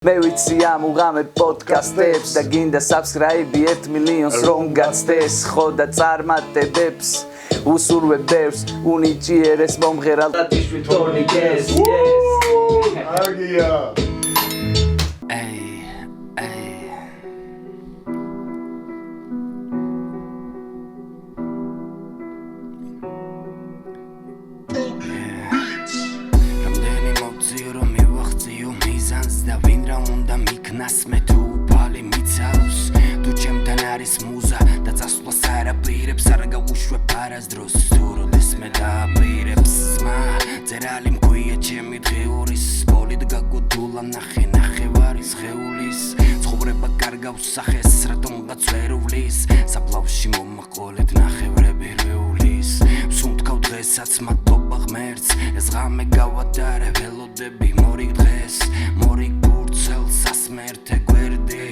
მე ვიცი ამ უღამე პოდკასტებს და გინდა subscribe 1 მილიონს რომ გაცდეს ხო და წარმატებებს უსურვებ ბევრს უნიჭიერეს მომღერალ და თვით თორნიკეს აგია Nas me tu pali micavs Tu ჩემთან არის მუზა და წასვლას არაპირებს არ გავუშვებ არასდროს სურვილს მე დააპირებს მა წერალი მქვია ჩემი დღეურის პოლით გაგუდულა ნახევარის ხეულის ცხოვრება კარგავს სახეს რატომღაც ვერ უვლის საფლავში მომაყოლეთ ნახევრები რეულის სუნთქავ დღესაც მადლობა ღმერთს ეს ღამე გავატარე ველოდები მორიგ დღეს მორიგ ბურცელს ასმერთე გვერდი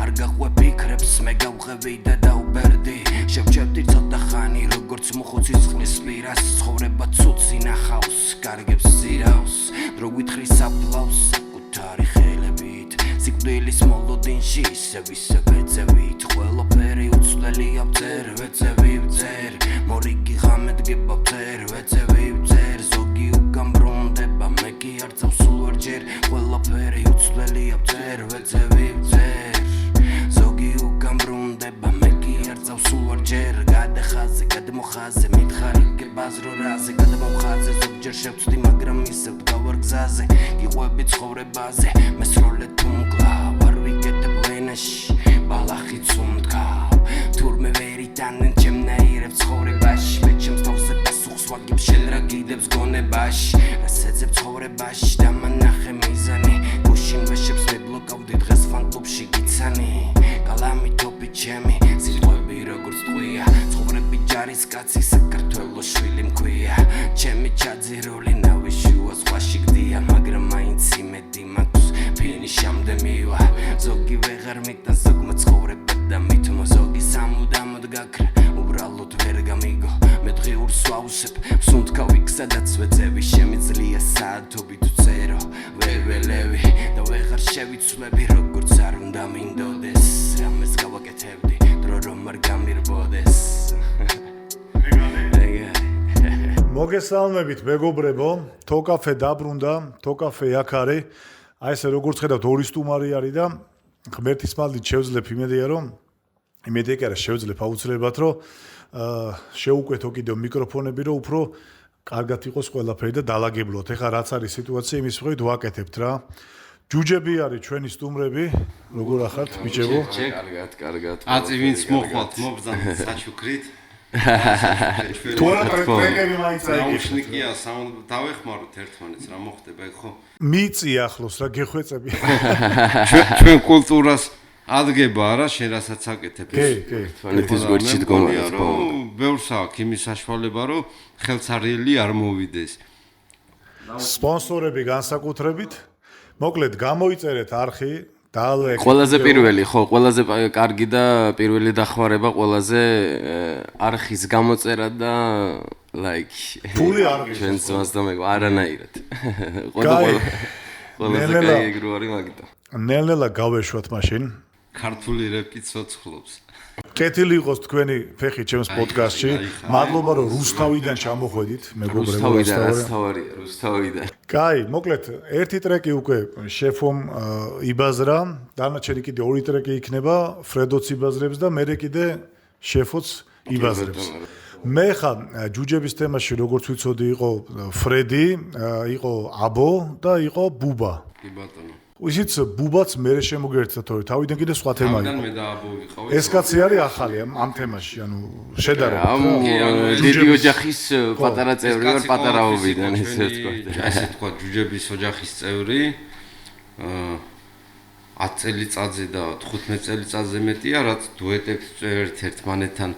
არ გაყვებ ფიქრებს მე გავღები და დაუბერდი შევჭებდი ცოტა ხანი როგორც მოხუცის წყლის პირას ცხოვრება ცუცი ნახავს კარგებს ზირავს დრო ვითხრის აფლავს საკუთარი ხელებით სიკვდილის მოლოდინში ისე ვეძევით ყველაფერი უცვლელია ვწერ ვეძევი ვწერ მორიგი ღამე დგება ვწერ ვეძევი ვწერ ზოგი უკან ბრუნდება მე კი არ წავსულ ვერჯერ ყველაფერი უცვლელია ვწერ ვეძევი ვწერ ზოგი უკან ბრუნდება მე კი არ წავსულ ვერჯერ გადახაზე გადმოხაზე მითხარი გებაზრო რაზე გადმოხაზე ზოგჯერ შევწვდი მაგრამ ისე ვდგავარ გზაზე გიყვები ცხოვრებაზე მე სროლე თუ მკლავ არ ვიგეთებ ვენაში ბალახიც უმდგავ თურმე ვერ იტანენ ჩემნაირებს ცხოვრებაში მე ჩემს თავზე პასუხს ვაგებ შენ რა გიდებს გონებაში რას ეძებ ცხოვრებაში და მანახე მიზანი გუშინ ვეშებს მიბლოკავდი დღეს ფანკლუბში გიცანი კალამი ტოპი ჩემი სიტყვები როგორც ტყვია ცხოვრები ჯარისკაცი საქართველოს შვილი მქვია ჩემი ჩაძირული ნავი შუა ზღვაში გდია მაგრამ მაინც იმედი მაქვს ფინიშამდე მივა ზოგი ვეღარ მიტანს ზოგმა ცხოვრება და მითმო ზოგი სამუდამოდ გაქრა უბრალოდ ვერ გამიგო მე დღეურს ვაუსებ სუნთქავ იქ სადაც ვეძევი შემიძლია საათობით ვწერო ვერ ველევი და ვეღარ შევიცვლები როგორც არ უნდა მინდოდეს რამეს გავაკეთებდი დრო რომ არ გამირბოდეს მოგესალმებით მეგობრებო თოკაფე დაბრუნდა თოკაფე აქ არის აი ესე როგორც ხედავთ ორი სტუმარი არის და ღმერთის მადლით შევძლებ იმედია რომ იმედი კი არა შევძლებ აუცილებლად რომ შეუკვეთო კიდევ მიკროფონები რომ უფრო კარგად იყოს ყველაფერი და დალაგებლოთ ეხლა რაც არის სიტუაცია იმის მიხედვით ვაკეთებთ რა ჯუჯები არის ჩვენი სტუმრები როგორ ახართ ბიჭებო კარგად აწი ვინც მოხვალთ მობრძანეთ საჩუქრით თუ არა ტრეკერი მაინც აუშნიკია დავეხმაროთ ერთმანეთს რა მოხდება ხო მიწი ახლოს რა გეხვეწები ჩვენ კულტურას ადგება არა შენ რასაც აკეთებ კი თვალეთის გვერდში დგომაა რომ ბევრს აქვს იმის საშუალება რომ ხელსარიელი არ მოვიდეს სპონსორები განსაკუთრებით მოკლედ გამოიწერეთ არხი ყველაზე პირველი ხო ყველაზე კარგი და პირველი დახმარება ყველაზე არხის გამოწერა და ლაიქ ფული არ არის ჩვენს ძმას და მე არანაირად ყველაზე კაი ეგრო არის მაგიტო ნელ-ნელა გავეშვათ მაშინ ქართული რეპი ცოცხლობს კეთილი იყოს თქვენი ფეხი ჩემს პოდკასტში მადლობა რომ რუსთავიდან ჩამოხვედით მეგობრებო რუსთავიდან კაი მოკლედ ერთი ტრეკი უკვე შეფომ იბაზრა დანარჩენი კიდე ორი ტრეკი იქნება ფრედოც იბაზრებს და მე კიდე შეფოც იბაზრებს მე ხა ჯუჯების თემაში როგორც ვიცოდი იყო ფრედი იყო აბო და იყო ბუბა კი ბატონო ისიც ბუბაც მე შემოგერთდა თორე თავიდან კიდე სხვა თემა იყო. მე და აბო ვიყავი. ეს კაცი არის ახალი ამ თემაში, ანუ შედარებით. დიდი ოჯახის პატარა წევრი ვარ პატარაობიდან ესე ვთქვა. ასე თქვა ჯუჯების ოჯახის წევრი 10 წელიწადზე და 15 წელიწადზე მეტია, რაც დუეტებს წერთ ერთმანეთთან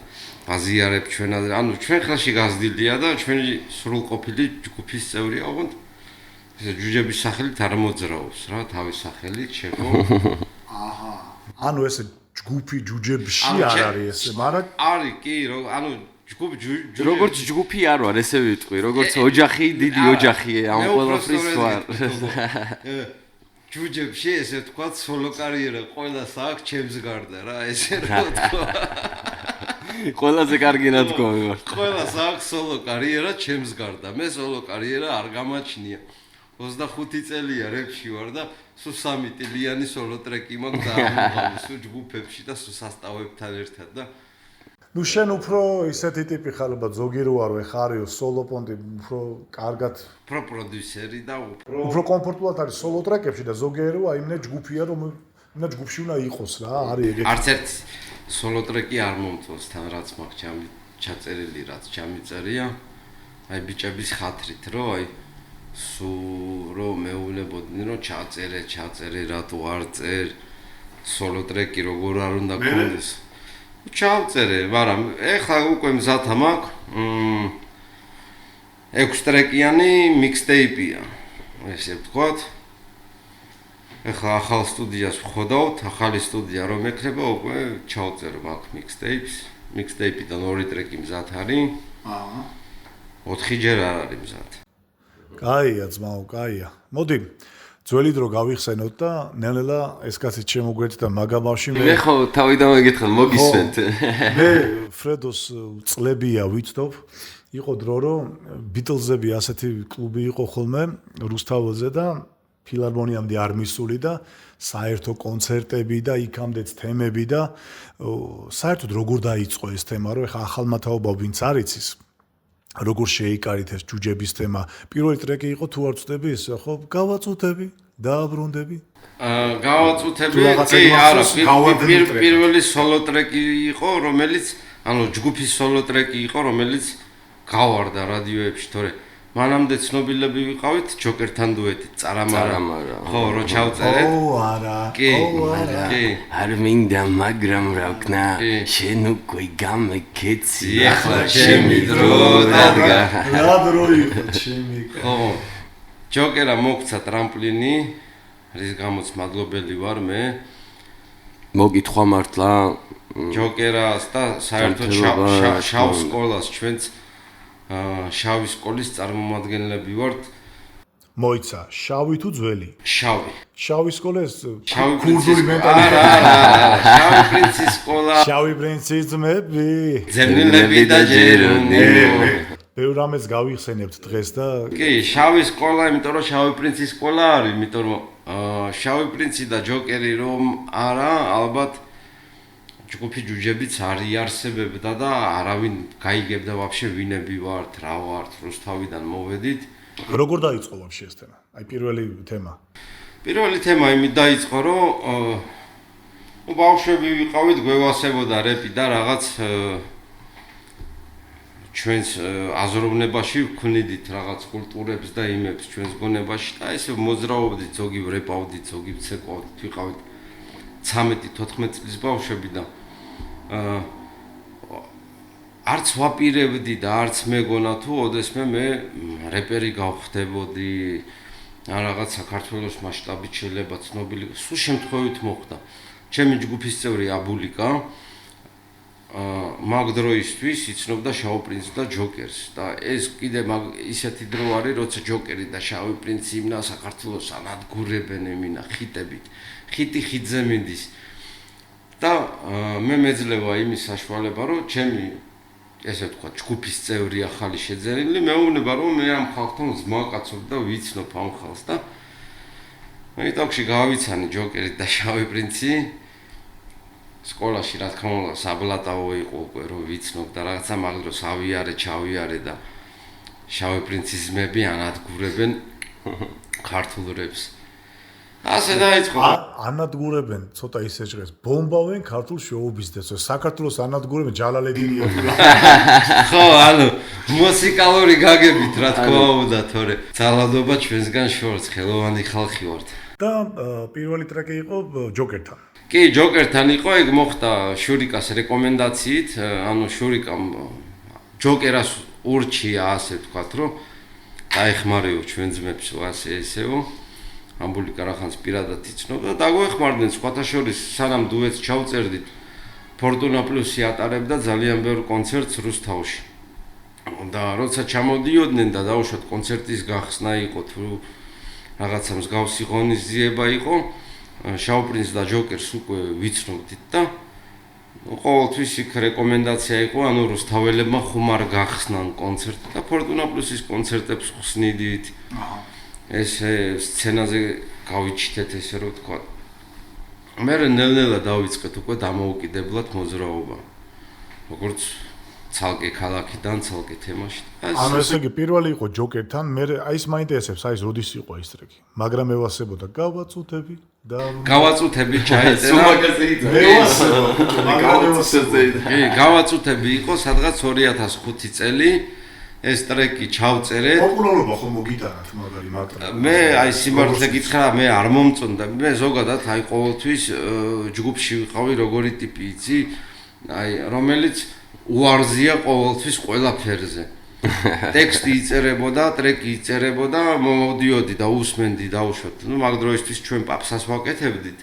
აზიარებ ჩვენ ანუ ჩვენ ხელში გაზრდილია და ჩვენი სრულყოფილი ჯგუფის წევრია ოღონდ ეს ჯუჯების სახელით არ მოძრაობს რა თავის სახელით შეხო აჰა ანუ ეს ჯგუფი ჯუჯებში არ არის ესე მაგრამ არის კი ანუ ჯგუფი როგორც ჯგუფი არ ვარ ესე ვიტყვი როგორც ოჯახი დიდი ოჯახია ამ ყველაფრის ვარ ჯუჯებში ესე თქვა სოლო კარიერა ყველას აქვს ჩემს გარდა რა ესე რა თქვა ყველაზე კარგი ნათქვამი ვარ. ყველას აქვს სოლო კარიერა ჩემს გარდა მე სოლო კარიერა არ გამაჩნია 25 წელია რეპში ვარ და სულ 3 ტილიანი სოლო ტრეკი მაქვს და სულ ჯგუფებში და სულ სასტავებთან ერთად და ნუ შენ უფრო ისეთი ტიპი ხარ ალბათ ზოგი რო არო ეხარიო სოლო პონტი უფრო კარგად პრო პროდიუსერი და უფრო კომფორტულად არის სოლო ტრეკებში და ზოგიერთი აი მე ჯგუფია რომ მე ჯგუფში უნდა იყოს რა არის ეგეთი არც ერთ სოლო ტრეკი არ მომწონს თან რაც მაქვს ჩაწერილი რაც ჩამიწერია აი ბიჭების ხათრით რომ აი სულ რომ მეუბნებოდნენ რომ ჩაწერე რატო არ წერ სოლო ტრეკი როგორ არ უნდა გქონდეს ჩავწერე მაგრამ ეხლა უკვე მზათა მაქვს 6 ტრეკიანი მიქსტეიპია ესე ვთქვათ ეხლა ახალ სტუდიას ვხოდავთ ახალი სტუდია რომ ექნება უკვე ჩავწერ მაქვს მიქსტეიპიდან 2 ტრეკი მზად არის 4 ჯერ არ არის მზად კაია ძმაო კაია მოდი ძველი დრო გავიხსენოთ და ნელ-ნელა ეს კაცი შემოგვერთ და მაგამავში მე ხო თავიდან მოგითხარ მოგისმენთ მე ფრედოს წლებია ვიცნობ იყო დრო რომ ბიტლზები ასეთი კლუბი იყო ხოლმე რუსთაველზე და ფილარმონიამდე არ მისული და საერთო კონცერტები და იქამდეც თემები და საერთოდ როგორ დაიწყო ეს თემა რომ ეხა ახალმა თაობა ვინც არ იცის როგორ შეიკარით ეს ჯუჯების თემა პირველი ტრეკი იყო თუ არ ვწდები ეს ხო გავაწუთები დააბრუნდები გავაწუთები კი არა პირველი სოლო ტრეკი იყო რომელიც ანუ ჯგუფის სოლო ტრეკი იყო რომელიც გავარდა რადიოებში თორე მანამდე ცნობილები ვიყავით ჯოკერთან დუეტი წარამარა ხო რო ჩავწერეთ არა კი არ მინდა მაგრამ რა ვქნა შენ უკვე გამეკეცი ახლა ჩემი დრო დადგა რა დრო იყო ჩემი ხო ჯოკერა მოგცა ტრამპლინი რის გამოც მადლობელი ვარ მე მოგითხვა მართლა ჯოკერას და საერთოდ შავ სკოლას ჩვენც შავი სკოლის წარმომადგენლები ვართ მოიცა შავი თუ ძველი შავი სკოლა ეს კურდული მენტალიტეტი არა შავი პრინცის სკოლა შავი პრინცის ძმები ძებნილები და ჯერონი ბევრ რამეს გავიხსენებთ დღეს და კი შავი სკოლა იმიტომ რომ შავი პრინცის სკოლა არის იმიტომ რომ შავი პრინცი და ჯოკერი რომ არა ალბათ ჯგუფი ჯუჯებიც არ იარსებებდა და არავინ გაიგებდა ვაფშე ვინები ვართ, რა ვართ, რუსთავიდან მოვედით. როგორ დაიწყო ვაფშე ეს თემა? აი პირველი თემა. პირველი თემა იმით დაიწყო, რომ ბავშვები ვიყავით, გვევასებოდა რეპი და რაღაც ჩვენს აზროვნებაში ვქნიდით რაღაც კულტურებს და იმებს ჩვენს გონებაში და ესე მოძრაობდით, ზოგი ვრეპავდით, ზოგი ცეკვავდით, ვიყავით 13-14 წლის ბავშვები და არც ვაპირებდი და არც მეგონა თუ ოდესმე მე რეპერი გავხდებოდი ან რაღაც საქართველოს მასშტაბით შეიძლება ცნობილი სულ შემთხვევით მოხდა ჩემი ჯგუფის წევრი აბულიკა მაგ დროისთვის იცნობდა შავ პრინცს და ჯოკერს და ეს კიდე ისეთი დრო არის როცა ჯოკერი და შავი პრინცი იმნა საქართველოს ანადგურებენ ემინა ხიტებით ხიტი ხიძე მინდის და მე მეძლევა იმის საშუალება რომ ჩემი ესე ვთქვა ჯგუფის წევრი ახალი შეძენილი მეუბნება რომ მე ამ ხალხთან ზმაკაცობ და ვიცნობ ამ ხალხს და მე ტოქში გავიცანი ჯოკერი და შავი პრინცი სკოლაში რა თქმა უნდა საბლატაო იყო უკვე რომ ვიცნობ და რაღაცა მაგ დროს ავიარე ჩავიარე და შავი პრინცის ძმები ანადგურებენ ქართულ რეპს ასე დაიწყო ანადგურებენ ცოტა ისე ჟღერს ბომბავენ ქართულ შოუ-ბიზნესს საქართველოს ანადგურებენ ჯალალედინია ხო ანუ მუსიკალური გაგებით რა თქმა უნდა თორე ძალადობა ჩვენსგან შორს ხელოვანი ხალხი ვართ და პირველი ტრეკი იყო ჯოკერთან კი ჯოკერთან იყო ეგ მოხდა შურიკას რეკომენდაციით ანუ შურიკამ ჯოკერას ურჩია ასე ვთქვათ რომ დაეხმარეო ჩვენ ძმებს ასე ესეო ამბულიკა რახანს პირადად იცნობდა და დაგვეხმარდნენ სხვათა შორის სანამ დუეტს ჩავწერდით ფორტუნა პლუსი ატარებდა ძალიან ბევრ კონცერტს რუსთავში და როცა ჩამოდიოდნენ და დაუშვათ კონცერტის გახსნა იყო თუ რაღაცა მსგავსი ღონისძიება იყო. შაუპრინს და ჯოკერს უკვე ვიცნობდით და ყოველთვის იქ რეკომენდაცია იყო, ანუ რუსთაველებმა ხომ არ გახსნან კონცერტი და ფორტუნა პლუსის კონცერტებს ხსნიდით. ესე სცენაზე გავიჩითეთ ესე რომ ვთქვა. მე ნელ-ნელა დავიწყეთ უკვე დამოუკიდებლად მოძრაობა. როგორც ცალკე ქალაქიდან, ცალკე თემაში. ანუ ესე იგი პირველი იყო ჯოკერთან, მე აი ეს მაინტერესებს, აი ეს როდის იყო ეს ტრეკი. მაგრამ ევასებოდა გავაწუთები და გავაწუთები ჩაეწერა. გავაწუთები იყო სადღაც 2005 წელი. ეს ტრეკი ჩავწერეთ. პოპულარობა ხომ მოგიტანათ მაგარი მაგრამ. მე აი სიმართლე გითხრა, მე არ მომწონდა. მე ზოგადად აი ყოველთვის ჯგუფში ვიყავი როგორი ტიპი იცი, აი რომელიც უარზია ყოველთვის ყველაფერზე. ტექსტი იწერებოდა, ტრეკი იწერებოდა, მოვდიოდი და უსმენდი დაუშვათ. ნუ მაგ დროისთვის ჩვენ პაპსას ვაკეთებდით.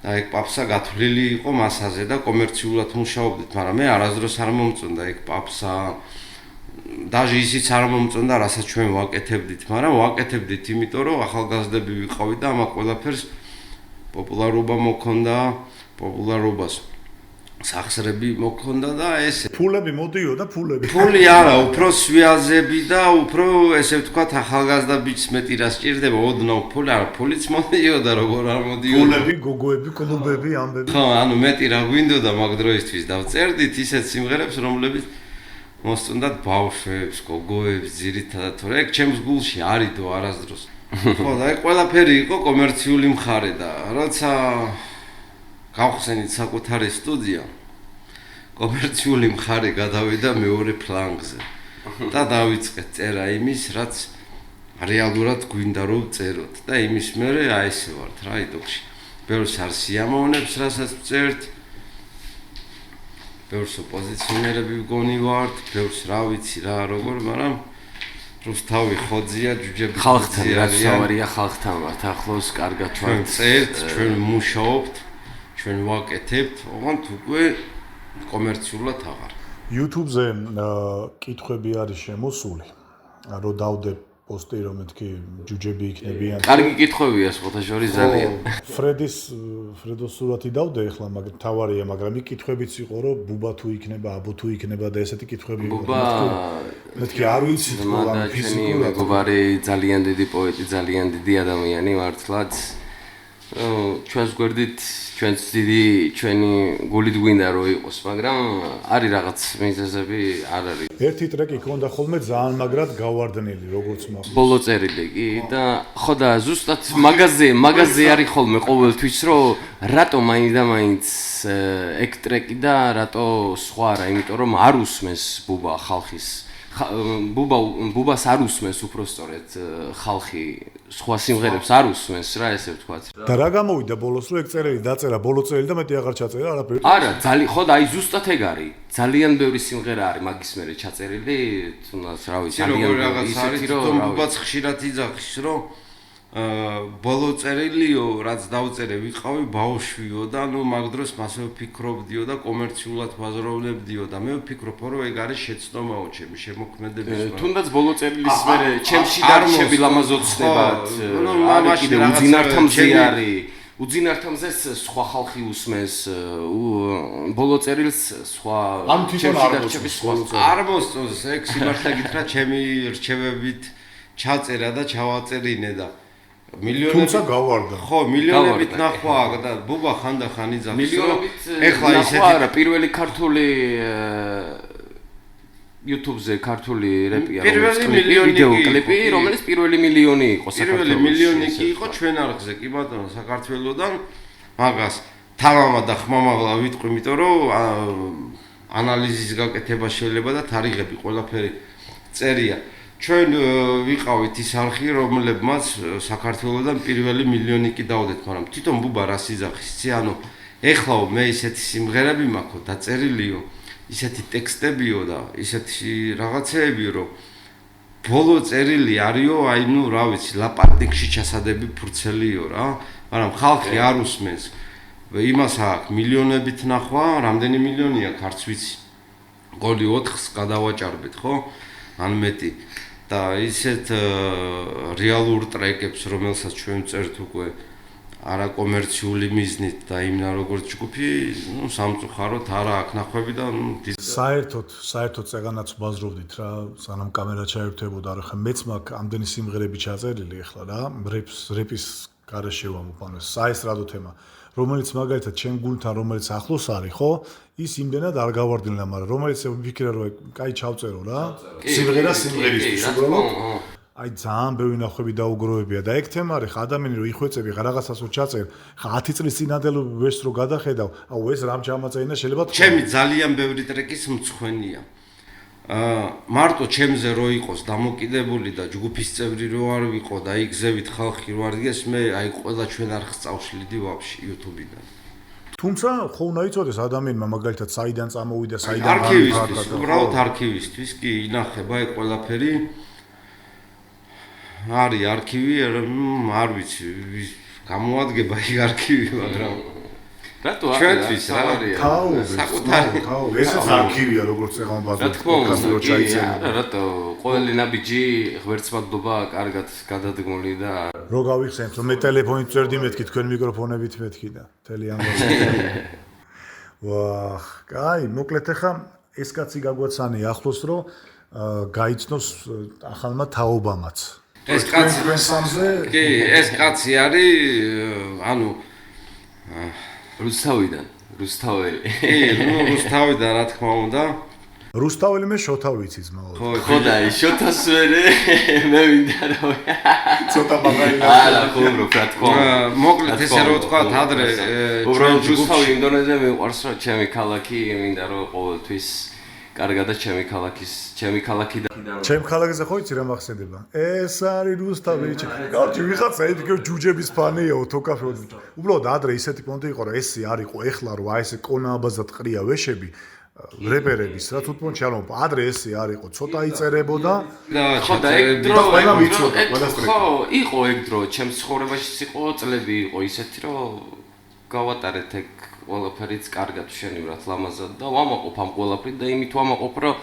აი პაპსა გათვლილი იყო მასაზე და კომერციულად მუშაობდით, მაგრამ მე არასდროს არ მომწონდა ეგ პაპსა. დაჟე ისიც არ მომწონდა, რასაც ჩვენ ვაკეთებდით, მაგრამ ვაკეთებდით, იმიტომ რომ ახალგაზრდები ვიყავით და ამա ყველაფერს პოპულარობა მოქონდა, პოპულარობას სახსრები მოქონდა და ესე. ფულები მოდიოდა, ფულები. ფული არა, უფრო სვიაზები და უფრო ესე ვთქვათ, ახალგაზრდა ბიჭს მეტი რა სჭირდება, ოდნავ ფული არა, ფულიც მოდიოდა, როგორ არ მოდიოდა. ფულები, გოგოები, კლუბები, ამბები. ხო, ანუ მეტი რა გვინდოდა მაგ დროისთვის დავწერდით ისეთ სიმღერებს, რომლებიც მოსწონდათ ბავშვებს, გოგოებს, ძირითადად, თორე ეგ ჩემს გულში არიდო არასდროს. ხო, და ეგ ყველაფერი იყო კომერციული მხარე და როცა გავხსენით საკუთარი სტუდია, კომერციული მხარე გადავიდა მეორე ფლანგზე და დავიწყეთ წერა იმის, რაც რეალურად გვინდა რომ წეროთ და იმის მერე აი ესე ვართ რა იდოქში. ბევრს არ სიამოვნებს, რასაც ვწერთ. ბევრს ოპოზიციონერები ვგონი ვართ, ბევრს რა ვიცი რა როგორ, მაგრამ რუსთავი ხოძია, ჯუჯები ხალხთან რა შევარია ხალხთან ვართ, ახლოს კარგად ჩვენ ვართ. წერთ, ჩვენ მუშაობთ, ჩვენ ვაკეთებთ, ოღონდ უკვე კომერციულად აღარ. YouTube-ზე კითხვები არის შემოსული. რომ დავდე პოსტი რომ მეთქი ჯუჯები იქნებიან. კარგი კითხვებია სპოთაშორის ძალიან. ფრედოს სურათი დავდე ახლა, მაგრამ თავარია, მაგრამ იქ კითხვებიც იყო რომ ბუბა თუ იქნება, აბო თუ იქნება და ესეთი კითხვები იყო. ბუბა მეთქი არ ვიცი თუ ამ ფიზიკურად მეგობარი ძალიან დიდი პოეტი, ძალიან დიდი ადამიანი მართლაც. ჩვენს გვერდით ჩვენს დიდი ჩვენი გულით გვინდა რომ იყოს, მაგრამ არის რაღაც მიზეზები არ არის. ერთი ტრეკი ქონდა ხოლმე ძალიან მაგრად გავარდნილი, როგორც მახსოვს. ბოლო წერილი კი და ხო და ზუსტად მაგაზე არის ხოლმე ყოველთვის რომ რატო მაინც და მაინც ეგ ტრეკი და რატო სხვა არა, იმიტომ რომ არ უსმენს ბუბა ხალხის ბუბას არ უსმენს უпростоრეთ ხალხი სხვა სიმღერებს არ უსმენს რა ესე ვთქვათ. და რა გამოვიდა ბოლოს რომ ეგ წერილი დაწერა ბოლო წერილი და მეტი აღარ ჩაწერა არაფერი. არა, ხო და აი ზუსტად ეგ არის. ძალიან ბევრი სიმღერა არის მაგის მერე ჩაწერილი, თუნდაც რა ვიცი, ძალიან რაღაც არის, თვითონ ბუბაც ხშირად იძახის, რომ ბოლო წერილიო, რაც დავწერე, ვიყავი ბავშვიო და ნუ მაგ დროს მასე ვფიქრობდიო და კომერციულად ვაზროვნებდიო და მე ვფიქრობ, რომ ეგ არის შეცდომაო ჩემი შემოქმედების. თუნდაც ბოლო წერილის მერე ჩემში დარჩები ლამაზოცდებათ. არის კიდე უძინართამზე არის. უძინართამზეს სხვა ხალხი უსმენს, ბოლო წერილს სხვა ჩემში დარჩები სხვა. არ მოსწონს ეგ სიმართლე გითხრა, ჩემი რჩევებით ჩაწერა და ჩავაწერინე და მილიონები თუმცა გავარდა. ხო, მილიონებით ნახვა და ბუბა ხანდახან იძახის. მილიონობით ეხლა ისეთი არა, პირველი ქართული YouTube-ზე ქართული რეპია, ვიდეო კლიპი, რომელიც პირველი მილიონი იყო საქართველოში. პირველი მილიონი კი იყო ჩვენ არხზე, კი ბატონო, საქართველოსდან მაგას თამამა და ხმამაღლა ვიტყვი, იმიტომ რომ ანალიზის გაკეთება შეიძლება და თარიღები ყველაფერი წერია. ჩვენ ვიყავით ის არხი, რომლებმაც საქართველოსდან პირველი მილიონი კი დავდეთ, მაგრამ თვითონ ბუბა რას იძახის, ანუ ეხლა მე ისეთი სიმღერები მაქვს დაწერილიო, ისეთი ტექსტებიო და ისეთი რაღაცეებიო, რომ ბოლო წერილი არისო, აი ნუ რა ვიცი, ლაპარნიკში ჩასადები ფურცელიო რა, მაგრამ ხალხი არ უსმენს. იმას აქვს მილიონებით ნახვა, რამდენი მილიონია, არც ვიცი. გოლი 4-ს გადავაჭარბეთ, ხო? ან მეტი. და ისეთ რეალურ ტრეკებს, რომელსაც ჩვენ წერთ უკვე არაკომერციული მიზნით და იმნა როგორც ჯგუფი, სამწუხაროდ არა აქ ნახვები და საერთოდ წეგანაც ვბაზრობდით რა, სანამ კამერა ჩაერთვებოდა, რა ხა მეც მაქვს ამდენი სიმღერები ჩაწერილი ახლა რა, რეპის გარეშე ვამბობ, ანუ საესტრადო თემა, რომელიც მაგალითად ჩემ გულთან რომელიც ახლოს არის, ხო? ის იმდენად არ გავარდნილა, მაგრამ რომელიც ვიფიქრე რომ კაი ჩავწერო რა. სიმღერისთვის უბრალოდ აი ძალიან ბევრი ნახვები დაუგროვებია და ეგ თემა არის ხა ადამიანი რომ იხვეწები რაღაცას რო ჩაწერ ხა 10 წლის წინანდელ ვერსს რო გადახედავ აუ ეს რამ ჩამაწერინა შეიძლება ჩემი ძალიან ბევრი ტრეკის მცხვენია მარტო ჩემზე რო იყოს დამოკიდებული და ჯგუფის წევრი რო არ ვიყო და აი გზევით ხალხი რო არ დგეს მე აი ყველა ჩვენ არხს წავშლიდი ვაფშე YouTube-დან თუმცა ხო უნდა იცოდეს ადამიანმა მაგალითად საიდან წამოვიდა საიდან არქივისტვის უბრალოდ არქივისტვის კი ინახება ეგ ყველაფერი არის არქივი არ ვიცი გამოადგება ეგ არქივი მაგრამ რატო ჩვენთვის რა საკუთარი ესეც არქივია როგორც წეგან ბაზარში რატო ყოველი ნაბიჯი ღმერთსმადლობა კარგად გადადგმული და რო გავიხსენთ რომ მე ტელეფონით წერდი მეთქი თქვენ მიკროფონებით მეთქი და მთელი ამბავი ვაჰ კაი მოკლედ ახლა ეს კაცი გაგვაცანია ახლოს რომ გაიცნოს ახალმა თაობამაც ეს კაცი არის ანუ რუსთავიდან რუსთავიდან რა თქმა უნდა რუსთაველი მე შოთა ვიცი ძმაო ხო და შოთას ვერე მე მინდა რომ ცოტა მაგარი არა ხუმრო რა თქმა მოკლედ ესე რომ ვთქვა ადრე უბრალოდ რუსთავი ინდონეზია მიყვარს რა ჩემი ქალაქი მინდა რომ ყოველთვის კარგად და ჩემი ქალაქი და ჩემ ქალაქზე ხო იცი რა მახსენდება ეს არის რუსთავი კარგი ვიღაცა ეთქე ჯუჯების ფანია თოკაფე უბრალოდ ადრე ისეთი პონტი იყო რომ ესე არისო ეხლა რომ აი ესე კონა აბაზად ყრია ვეშები რეპერების რა თუთმონ ჩალო ადრე ესე არისო ცოტა იწერებოდა ხო და ეგ დრო ხო იყო ეგ დრო ჩემს ცხოვრებაშიც იყო წლები იყო ისეთი რომ გავატარეთ ეგ ყველაფერიც კარგად შენივრად ლამაზად და ვამაყობ ამ ყველაფრით და იმით ვამაყობ რომ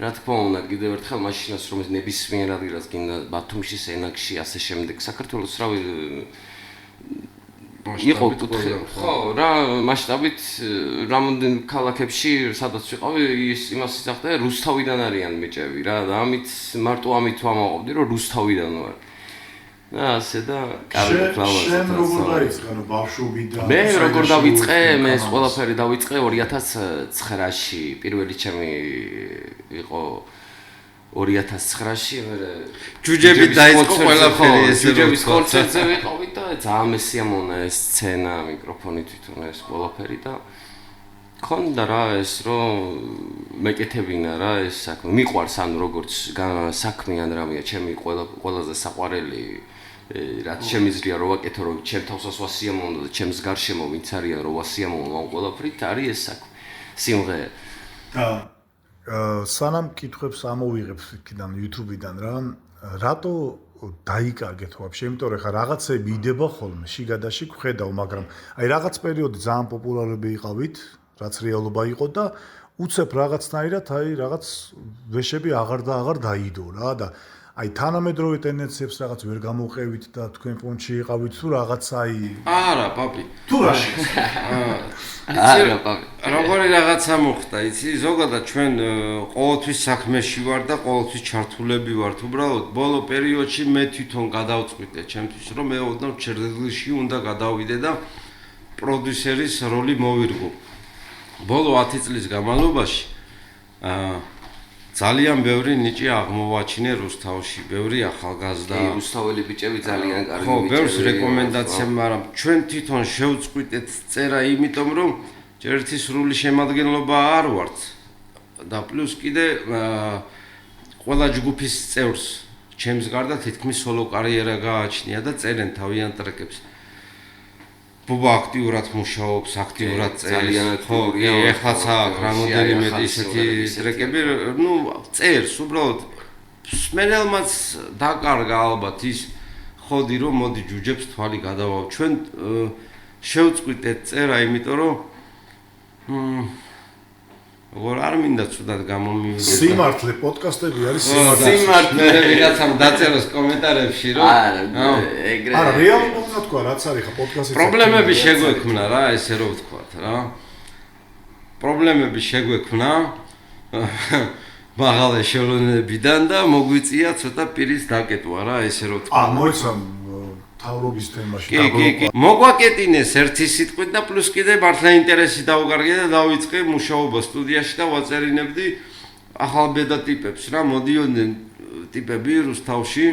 რა თქმა უნდა კიდევ ერთხელ მაშინას რომ ნებისმიერ ადგილას გინდა ბათუმში სენაკში ასე შემდეგ საქართველოს რავი იყო ხო რა მასშტაბით რამოდენ ქალაქებში სადაც ვიყავი იმას ისახდა რუსთავიდან არიან მეჭები რა და ამით მარტო ამით ვამაყობდი რომ რუსთავიდან ვარ ასე და კარგად ლამაზად შენ როგორ დაიწყე ანუ ბავშვობიდან მე როგორ დავიწყე მე ეს ყველაფერი დავიწყე 2009-ში პირველი ჩემი იყო 2009-ში მე ჯუჯები დაიწყო ყველაფერი ესე ჯუჯების კონცერტზე ვიყავი და ძალიან მესიამონა ეს სცენა მიკროფონი თვითონ ეს ყველაფერი და ქონდა რა ეს რომ მეკეთებინა რა ეს საქმე მიყვარს ანუ როგორც საქმე ან რამეა ჩემი ყველაზე საყვარელი რაც შემიძლია რომ ვაკეთო რომ ჩემ თავსაც ვასიამოვნო და ჩემს გარშემო ვინც არიან რომ ვასიამოვნო ამ ყველაფრით არის ეს საქმე სიმღერა და სანამ კითხვებს ამოვიღებ იქიდან YouTube-დან რა რატო დაიკარგეთ ვაფშე იმიტომ რომ ხა რაღაცები იდება ხოლმე შიგადაში გხედავ მაგრამ აი რაღაც პერიოდი ძალიან პოპულარები იყავით რაც რეალობა იყო და უცებ რაღაცნაირად აი რაღაც ვეშები აღარ დაიდო რა და აი თანამედროვე ტენდენციებს რაღაც ვერ გამოვყევით და თქვენ პონჩი იყავით თუ რაღაც აი არა პაპი თუ რაში არა პაპი როგორი რაღაცა მოხდა იცი ზოგადად ჩვენ ყოველთვის საქმეში ვარ და ყოველთვის ჩართულები ვართ უბრალოდ ბოლო პერიოდში მე თვითონ გადავწყვიტე ჩემთვის რომ მე ოდნავ ჩერდელში უნდა გადავიდე და პროდიუსერის როლი მოვირგო ბოლო 10 წლის განმავლობაში ძალიან ბევრი ნიჭი აღმოვაჩინე რუსთავში, ბევრი ახალგაზრდა. რუსთაველი ბიჭები ძალიან კარგი ბიჭები. ხო, ბევრს რეკომენდაცია, მაგრამ ჩვენ თვითონ შევწყვიტეთ წერა, იმიტომ რომ ერთი სრული შემადგენლობა არ ვართ. და პლუს კიდე ყველა ჯგუფის წევრს ჩემს გარდა თითქმის სოლო კარიერა გააჩნია და წერენ თავიანთ ტრეკებს. ბუბა აქტიურად მუშაობს, აქტიურად წერს. ხო, ეხლაც აქ რამოდენიმე ისეთი ტრეკები, ნუ წერს, უბრალოდ სმენელმაც დაკარგა ალბათ ის ხოდი რომ მოდი ჯუჯებს თვალი გადავავ. ჩვენ შევწყვიტეთ წერა, იმიტომ რომ როგორ არ მინდა ცუდად გამომივიდეს. სიმართლე პოდკასტები არის სიმართლე. მე ვიღაცამ დაწეროს კომენტარებში რომ ეგრე არა რეალურად უნდა თქვა რაც არის ხა პოდკასტი პრობლემები შეგვექმნა რა ესე რომ ვთქვათ რა. პრობლემები შეგვექმნა მაღალ ეშელონებიდან და მოგვიწია ცოტა პირის დაკეტვა რა ესე რომ ვთქვა. მოიცა თავრობის თემაში კი. მოგვაკეტინეს ერთი სიტყვით და პლუს კიდე მართლა ინტერესი დაუკარგე და დავიწყე მუშაობა სტუდიაში და ვაწერინებდი ახალბედა ტიპებს რა მოდიოდნენ ტიპები რუსთავში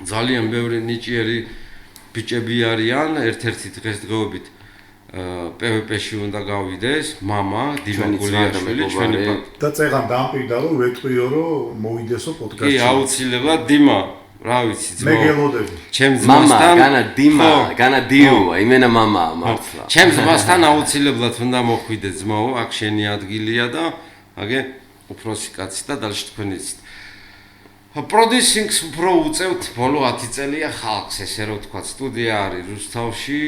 ძალიან ბევრი ნიჭიერი ბიჭები არიან ერთ-ერთი დღესდღეობით PVP-ში უნდა გავიდეს მამა დიმაგულიაშვილი ჩვენი და წეღან დამპირდა რომ ვეთქვიო რომ მოვიდესო პოდკასტში. კი აუცილებლად дима რა ვიცი ძმაო. მე გელოდები. ჩემს მამა ძმასთან განა დიმა განა დიუ იმენა მამა მართლა. ჩემს ძმასთან აუცილებლად უნდა მოხვიდე ძმაო აქ შენი ადგილია და აგე უფროსი კაცი და დალში თქვენი იცით. პროდიუსინგს უფრო უწევთ ბოლო 10 წელია ხალხს ესე რომ ვთქვა სტუდია არის რუსთავში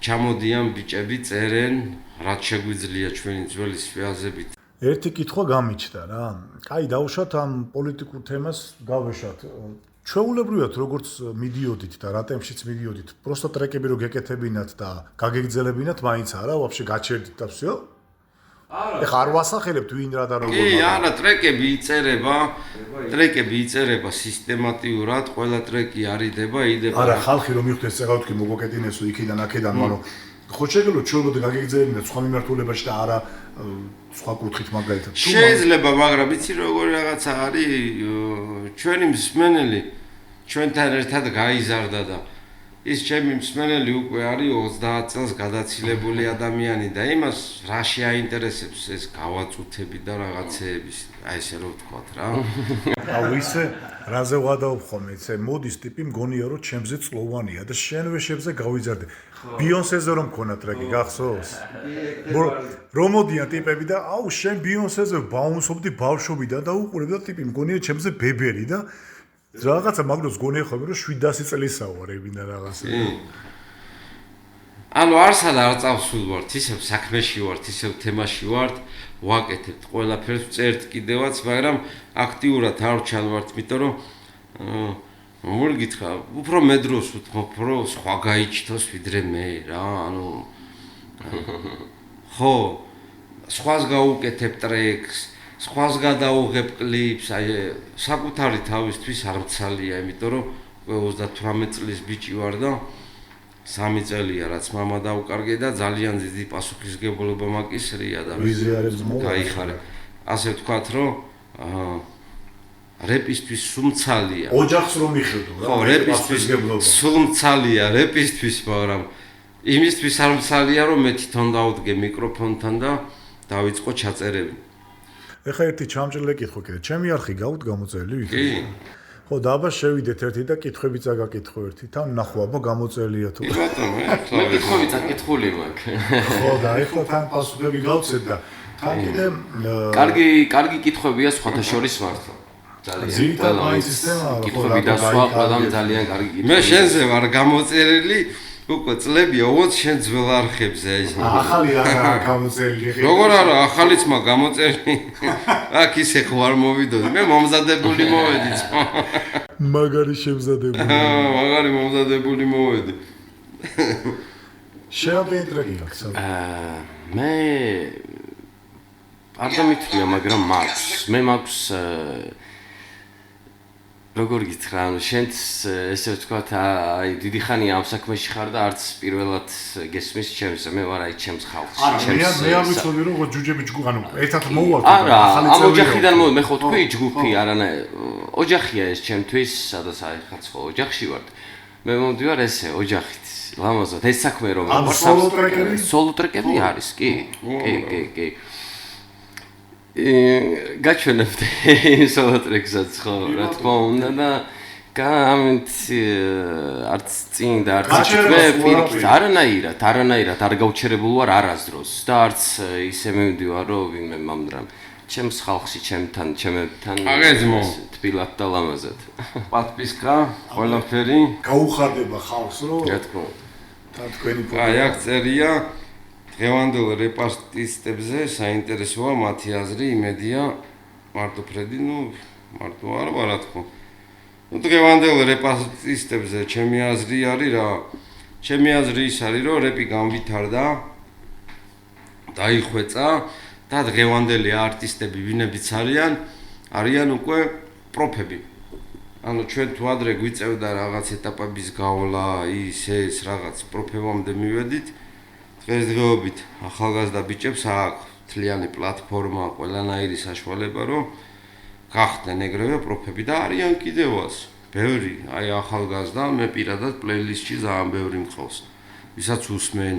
ჩამოდიან ბიჭები წერენ რაც შეგვიძლია ჩვენი ძველი სვიაზებით. ერთი კითხვა გამიჩნდა რა. კაი დავუშვათ ამ პოლიტიკურ თემას გავეშოთ. ჩვეულებრივად როგორც მიდიოდით და რა ტემპშიც მიდიოდით, просто ტრეკები რო გეკეთებინათ და გაგეგძელებინათ, მაინც არა, ვაფშე გაჩერდით და всё? ეხა არ ვასახელებთ ვინ რა და როგორ. კი, არა, ტრეკები იწერება სისტემატიურად, ყველა ტრეკი არიდება, იდება. არა, ხალხი რომ მიხვდეს წეღავთ კი მოგეკეთინესო იქიდან აქედან, მაგრამ ხო შეგელო ჩვეულებრივად გაგეგძელებინათ სხვა მიმართულებაში და არა სხვა კუთხით მაგალითად. შეიძლება, მაგრამ იცი როგორი რაღაცა არის, ჩვენი მსმენელი ჩვენთან ერთად გაიზარდა და ის ჩემი მსმენელი უკვე არის 30 წელს გადაცილებული ადამიანი და იმას რაში აინტერესებს ეს გავაწუთები და რაღაცეების, აი ესე რომ ვთქვათ რა. აუ ისე რაზე ვადაობ ხომ ესე მოდის ტიპი მგონია რომ ჩემზე წლოვანია და შენ ვეშებზე გავიზარდე. ბიონსეზე რომ მქონა ტრეკი გახსოვს? რომ მოდიან ტიპები და აუ შენ ბიონსეზე ბაუნსობდი ბავშვობიდან და უყურებ და ტიპი მგონია ჩემზე ბებერი და რაღაცა მაგდროს გონია ხოლმე რომ 700 წელისა ვარ ებინა რაღაცა. ანუ არსა და არ წავსულ ვართ, ისევ საქმეში ვართ, ისევ თემაში ვართ, ვაკეთებთ ყველაფერს, წერთ კიდევაც, მაგრამ აქტიურად არ ჩავართ, იმიტომ რომ მოგიკითხა, უფრო მე დროს ვთქვი, რომ სხვა გაიჩნდოს ვიდრე მე რა, ანუ ხო, სხვას გავუკეთებ ტრეკს, სხვას გადაუღებ კლიპს, აი საკუთარი თავისთვის არ მცალია, იმიტომ რომ 38 წლის ბიჭი ვარ და 3 წელია რაც მამა დაუკარგე და ძალიან დიდი პასუხისგებლობა მაკისრია და გაიხარე. ასე ვთქვათ, რომ რეპისთვის სუმცალია. ოჯახს რომ მიხედო რა. ხო, რეპისთვის სუმცალია, რეპისთვის, მაგრამ იმისთვის არ მცალია, რომ მე თვითონ დავდგე მიკროფონთან და დავიწყო ჩაწერები. ეხა ერთი ჩამჭრელი კითხვა კიდე. ჩემი არხი გავთ გამოწერილი ვიქი. კი. ხო, და აბა შევიდეთ ერთი და კითხვები წაგაკითხო ერთი. თან ნახო აბა გამოწერილია თუ. კი ბატონო, მე კითხვები წაკითხული მაქვს. ხო, და ეხლა თან პასუხები გავცეთ და თან კიდე კარგი კითხვებია სხვათა შორის მართლა. ძალიან აი სისტემაა. კითხვები დასვა ყველამ ძალიან კარგი კითხვები. მე შენზე ვარ გამოწერილი უკვე წლებია, ოღონდ შენ ძველ არხებზე ეს. ახალი არა გამოწერილი. როგორ არა, ახალიც მა გამოწერილი. აქ ისე ხო არ მოვიდოდი. მე მომზადებული მოვედი. მაგარი შემზადებული. მაგარი მომზადებული მოვედი. შენ ტრეკი აქვს. მე არ დამითვლია, მაგრამ მაქვს. მე მაქვს როგორ გითხრა, ანუ შენც ესე ვთქვათ, აი დიდი ხანია ამ საქმეში ხარ და არც პირველად გესმის ჩემს, მე ვარ აი ჩემს ხალხში, ჩემს. მე არ ვიცოდი რომ ჯუჯები ჯგუფ, ანუ ერთად მოვუვართ და ახალი წელი. ამ ოჯახიდან მე ხო თქვი ჯგუფი, არანაირ ოჯახია ეს ჩემთვის, სადაც აი ხაც ხო ოჯახში ვარ. მე მომდივარ ესე ოჯახით. ლამაზად ეს საქმე რომ ვარ სოლო ტრეკები არის, კი. კი. გაჩვენებთ სოლო ტრეკსაც ხო, რა თქმა უნდა და გამით არც წინ და არც მე პირიქით არანაირად არ გავჩერებულ ვარ არასდროს და არც ისე მივდივარ რომ ვინმე მამდრამ ჩემს ხალხში ჩემთან აგეძმო თბილად და ლამაზად პატპისკა ყველაფერი გაუხარდება ხალხს რომ რა თქმა უნდა და თქვენი აი აქ წერია დღევანდელ რეპარტისტებზე საინტერესოა მათი აზრი, იმედია მარტო ფრედი, მარტო არა თქო. დღევანდელ რეპარტისტებზე ჩემი აზრი არის რა. ჩემი აზრი ის არის, რომ რეპი განვითარდა, დაიხვეწა და დღევანდელი არტისტები, ვინებიც არიან უკვე პროფები. ანუ ჩვენ თუ ადრე გვიწევდა რაღაც ეტაპების გავლა, ეს რაღაც პროფებამდე მივედით, დღესდღეობით ახალგაზრდა ბიჭებს აქვს თლიანი პლატფორმა, ყველანაირი საშუალება, რომ გახდნენ ეგრევე პროფები და არიან კიდევაც. ბევრი, აი ახალგაზრდა, მე პირადად პლეილისტში ძალიან ბევრი მყავს. ვისაც უსმენ,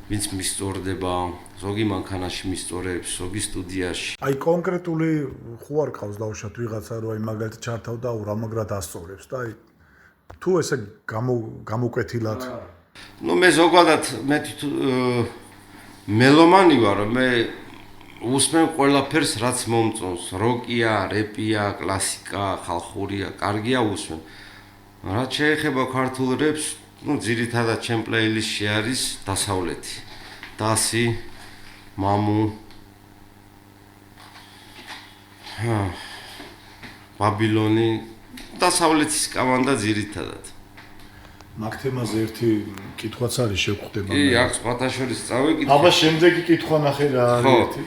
ვინც მისწორდება, ზოგი მანქანაში მისწორებს, ზოგი სტუდიაში. აი კონკრეტული ხო არ ყავს დავუშვათ ვიღაცა რომ აი მაგალითად ჩართავდა რა მაგრად ასწორებს და აი თუ ესე გამოკვეთილად მე ზოგადად მე მელომანი ვარ, მე უსმენ ყველაფერს რაც მომწონს, როკია, რეპია, კლასიკა, ხალხურია, კარგია უსმენ. რაც შეეხება ქართულ რეპს, ძირითადად ჩემ პლეილისტში არის დასავლეთი. დასი, მამუ, ბაბილონი, დასავლეთის კამანდა ძირითადად. მაგ თემაზე ერთი კითხვაც არის შევხვდება. კი, აქ სპათაშორის წავიკითხე. აბა შემდეგი კითხვა ნახე რა არის ერთი.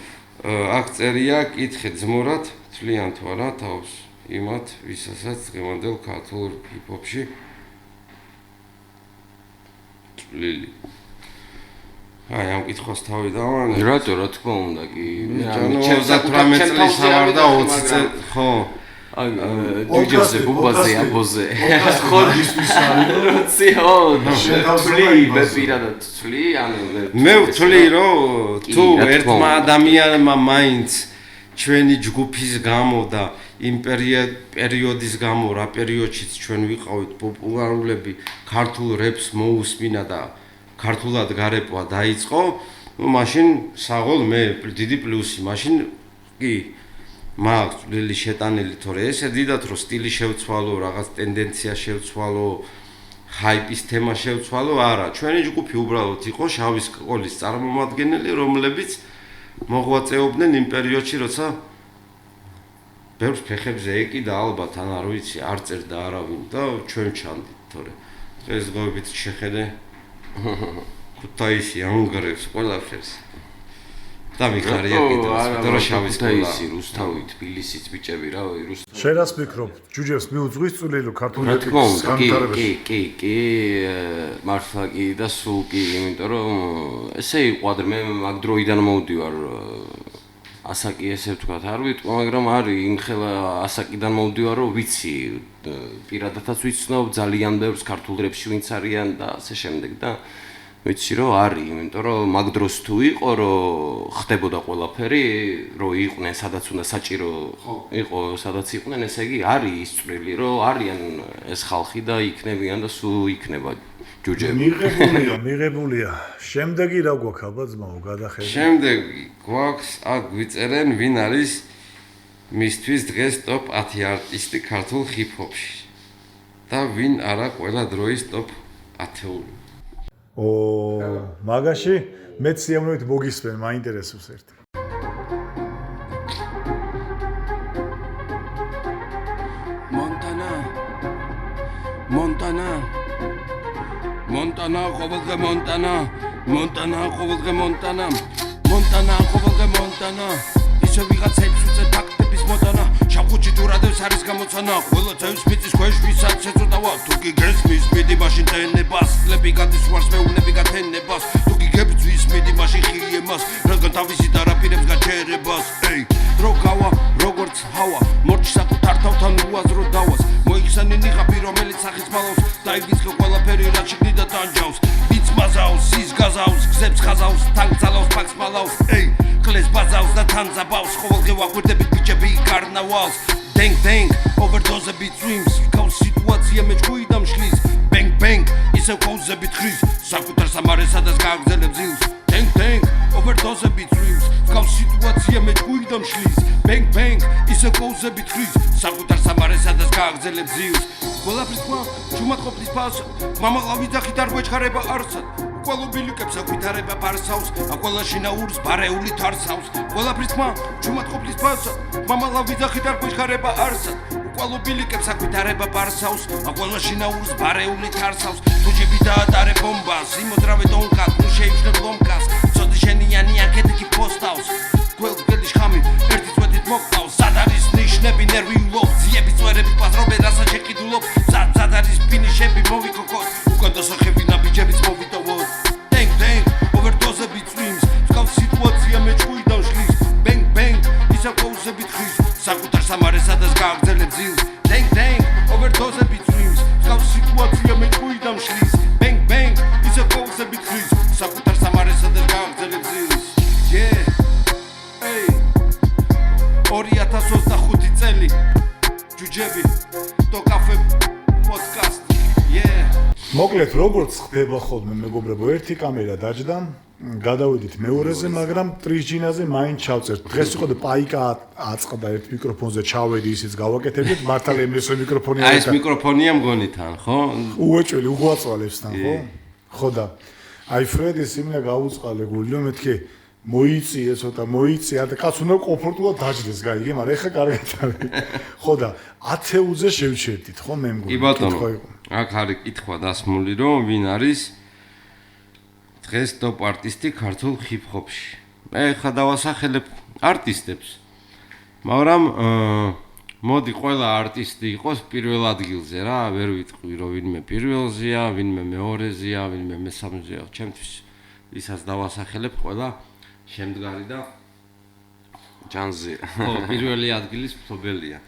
აქ წერია, კითხე ძმურად, თვლიან თუ არა თავს იმათ, ვისაც დღევანდელ ქართულ ჰიპ-ჰოპში წვლილი. აი, ამ კითხვას თავი დავანე. რატო, რა თქმა უნდა, კი. ჩემს 18 წლის ვარ და 20 წელი, ხო. აი, დიჯეზე, ბუბაზე, აბოზე. ხო, ისვის არის რომ ციო, თვლი, მე პირადად თვლი, ანუ მე ვთვლი, რომ თუ ერთმა ადამიანმა მაინც ჩვენი ჯგუფის გამო და იმ პერიოდის გამო, რა პერიოდშიც ჩვენ ვიყავით პოპულარულები, ქართულ რეპს მოусმინა და ქართულად გარეპვა დაიწყო, მაშინ საღოლ მე დიდი პლუსი, მაშინ კი მაქვს წვლილი შეტანილი, თორე ესე დიდათ რომ სტილი შევცვალო, რაღაც ტენდენცია შევცვალო, ჰაიპის თემა შევცვალო, არა, ჩვენი ჯგუფი უბრალოდ იყო შავის სკოლის წარმომადგენელი, რომლებიც მოღვაწეობდნენ იმ პერიოდში, როცა ბევრს ფეხებზე ეკიდა ალბათ, ან არ ვიცი, არ წერდა არავინ და ჩვენ ჩანდით, თორე დღესდღეობით შეხედე ქუთაისი ანგრევს ყველაფერს. და მიხარია კიდევ, იმიტომ რომ შავის სკოლა. ქუთაისი, რუსთავი, თბილისიც ბიჭები რა, რუსთავი. შენ რას ფიქრობ? ჯუჯებს მიუძღვის წვლილი რომ ქართული რა თქმა უნდა, განვითარებაში? კი, მართლა კი და სულ კი, იმიტომ რომ ესე იყო ადრე მე მაგ დროიდან მოვდივარ ასაკი ესე ვთქვათ, არ ვიტყვი, მაგრამ არის იმხელა ასაკიდან მოვდივარ, რომ ვიცი, პირადადაც ვიცნობ ძალიან ბევრს ქართულ რეპში ვინც არიან და ასე შემდეგ და ვიცი რომ არის, იმიტომ რომ მაგ დროს თუ იყო, რომ ხდებოდა ყველაფერი, რომ იყვნენ სადაც უნდა საჭირო იყო, სადაც იყვნენ, ესე იგი არის ის წვლილი, რომ არიან ეს ხალხი და იქნებიან და სულ იქნება ჯუჯები. მიღებულია. შემდეგი რა გვაქვს აბა ძმაო, გადახედე. შემდეგი გვაქვს, აქ გვიწერენ, ვინ არის მისთვის დღეს ტოპ 10 არტისტი ქართულ ჰიპ-ჰოპში და ვინ არა ყველა დროის ტოპ 10-ული. მაგაში მეც სიამოვნებით მოგისმენ, მაინტერესებს ერთი. Montana, qobilga Montana, qobilga Montana. Ისე ვიღაცებს უწევ ფაქტების მოტანა, შავხუჭი დურადებს არის გამოცანა, ყველა წევს მიწის ქვეშ ვისაც ეწოდავა, თუ გიგესმის მიდი მაშინ ტენებას, ლები გადისვარს მეუნები გათენებას, თუ გიგებძვის მიდი მაშინ ხიემას, რადგან თავისი დარაპირებს გაჩერებას, ეი, დრო გავა, როგორც ჰავა, მორჩი საკუთარ თავთან უაზრო დავას, მოიხსენი ნიღაბი, რომელიც სახის მალავს, დაივიწყე ყველაფერი რაც შიგნით დანჯავს, ვიც მაზავს, ის გაზავს, გზებს ხაზავს, თან ძალავს, ფაქს მალავს, ეი, კლეს ბაზავს და თან ზაბავს, ყოველდღე ვაკვირდებით ბიჭები კარნავალს, დენგ, overdose-ები წვიმს, ვიქავს სიტუაცია მეჭქვიდამ შლის, ბენგ, ისევ კოუზებით ხრის, საკუთარ სამარესადაც გააგზელებს ილს, დენგ, overdose-ები წვიმს, ვიქავს სიტუაცია მეჭქვიდამ შლის, ბენგ, ისევ კოუზებით ხრის, საკუთარ სამარესადაც გააგზელებს ილს, ყველაფრის თქვა, ჩუმად ყოფნის ფასო, მამაყავი ძახით არ გვეჩხარება არსად, Quello bilikებს აკვითარება ბარსავს, ყველა შინაურს ბარეული თარსავს. ყველაფრის ხმა, ჩუმად ყოფნის ფასად, მამალა ვიძახი და გვიხარება არსად. Quello bilikებს აკვითარება ბარსავს, ყველა შინაურს ბარეული თარსავს. თუჯები დაატარე ბომბას, იმოდრავე დონკას, ნუ შეიჩნე ბლომკას. ცოდი შენიანი ანკეტი პოსტავს. Quello ხამი, ერთი წვეთით მოგყავს. სად არის ნიშნები ნერვიულობ, ძიების წვერების პაზრობე რასაც შეკიდულობ. სად არის ფინიშები მოვიკოკოთ, უკან დასახები ნაბიჯების მოვიტოვოთ. Bang, overdose-ები წვიმს, მსგავს სიტუაცია მეჭუიდან შლის. Bang, ისა კოუსები თხრის, საკუთარ სამარესადაც გააგრძელებს ძილს. Bang, overdose-ები წვიმს, მსგავს სიტუაცია მეჭუიდან შლის. Bang, ისა კოუსები თხრის, საკუთარ სამარესადაც გააგრძელებს ძილს. Yeah, hey, 2025 წელი, ჯუჯები, ტოკაფე პოდკასტ, yeah. მოკლედ როგორც ხდება ხოლმე მეგობრებო, ერთი კამერა დაჯდა, გადავედით მეორეზე, მაგრამ ტრისჯინაზე მაინც ჩავწერთ. დღეს იყო და პაიკა აწყდა ერთ მიკროფონზე, ჩავედი ისიც გავაკეთებდით, მართალ ემესო მიკროფონი აი ეს მიკროფონია მგონი თან, ხო? უეჭველი უღვაწვალებს თან, ხო? ხო და აი ფრედის იმნა გაუწყალე გულო მეთქი მოიწიე ცოტა მოიწია და კაც უნდა კომფორტულად დაჯდეს გაიგე, მაგრამ ეხა კარგად არის. ხო და 10-ზე შევჩერდით, ხო მე მგონი. კი ბატონო. აქ არის კითხვა დასმული, რომ ვინ არის დღეს ტოპ არტისტი ქართულ ჰიპ-ჰოპში. მე ხა დავასახელებ არტისტებს. მაგრამ მოდი ყველა არტისტი იყოს პირველ ადგილზე რა, ვერ ვიტყვი რომ ვინმე პირველზეა, ვინმე მეორეზეა, ვინმე მესამეზეა. ჩემთვის ისაც დავასახელებ ყველა შემდგარი და ჯანზე. ხო, პირველი ადგილის მფლობელია.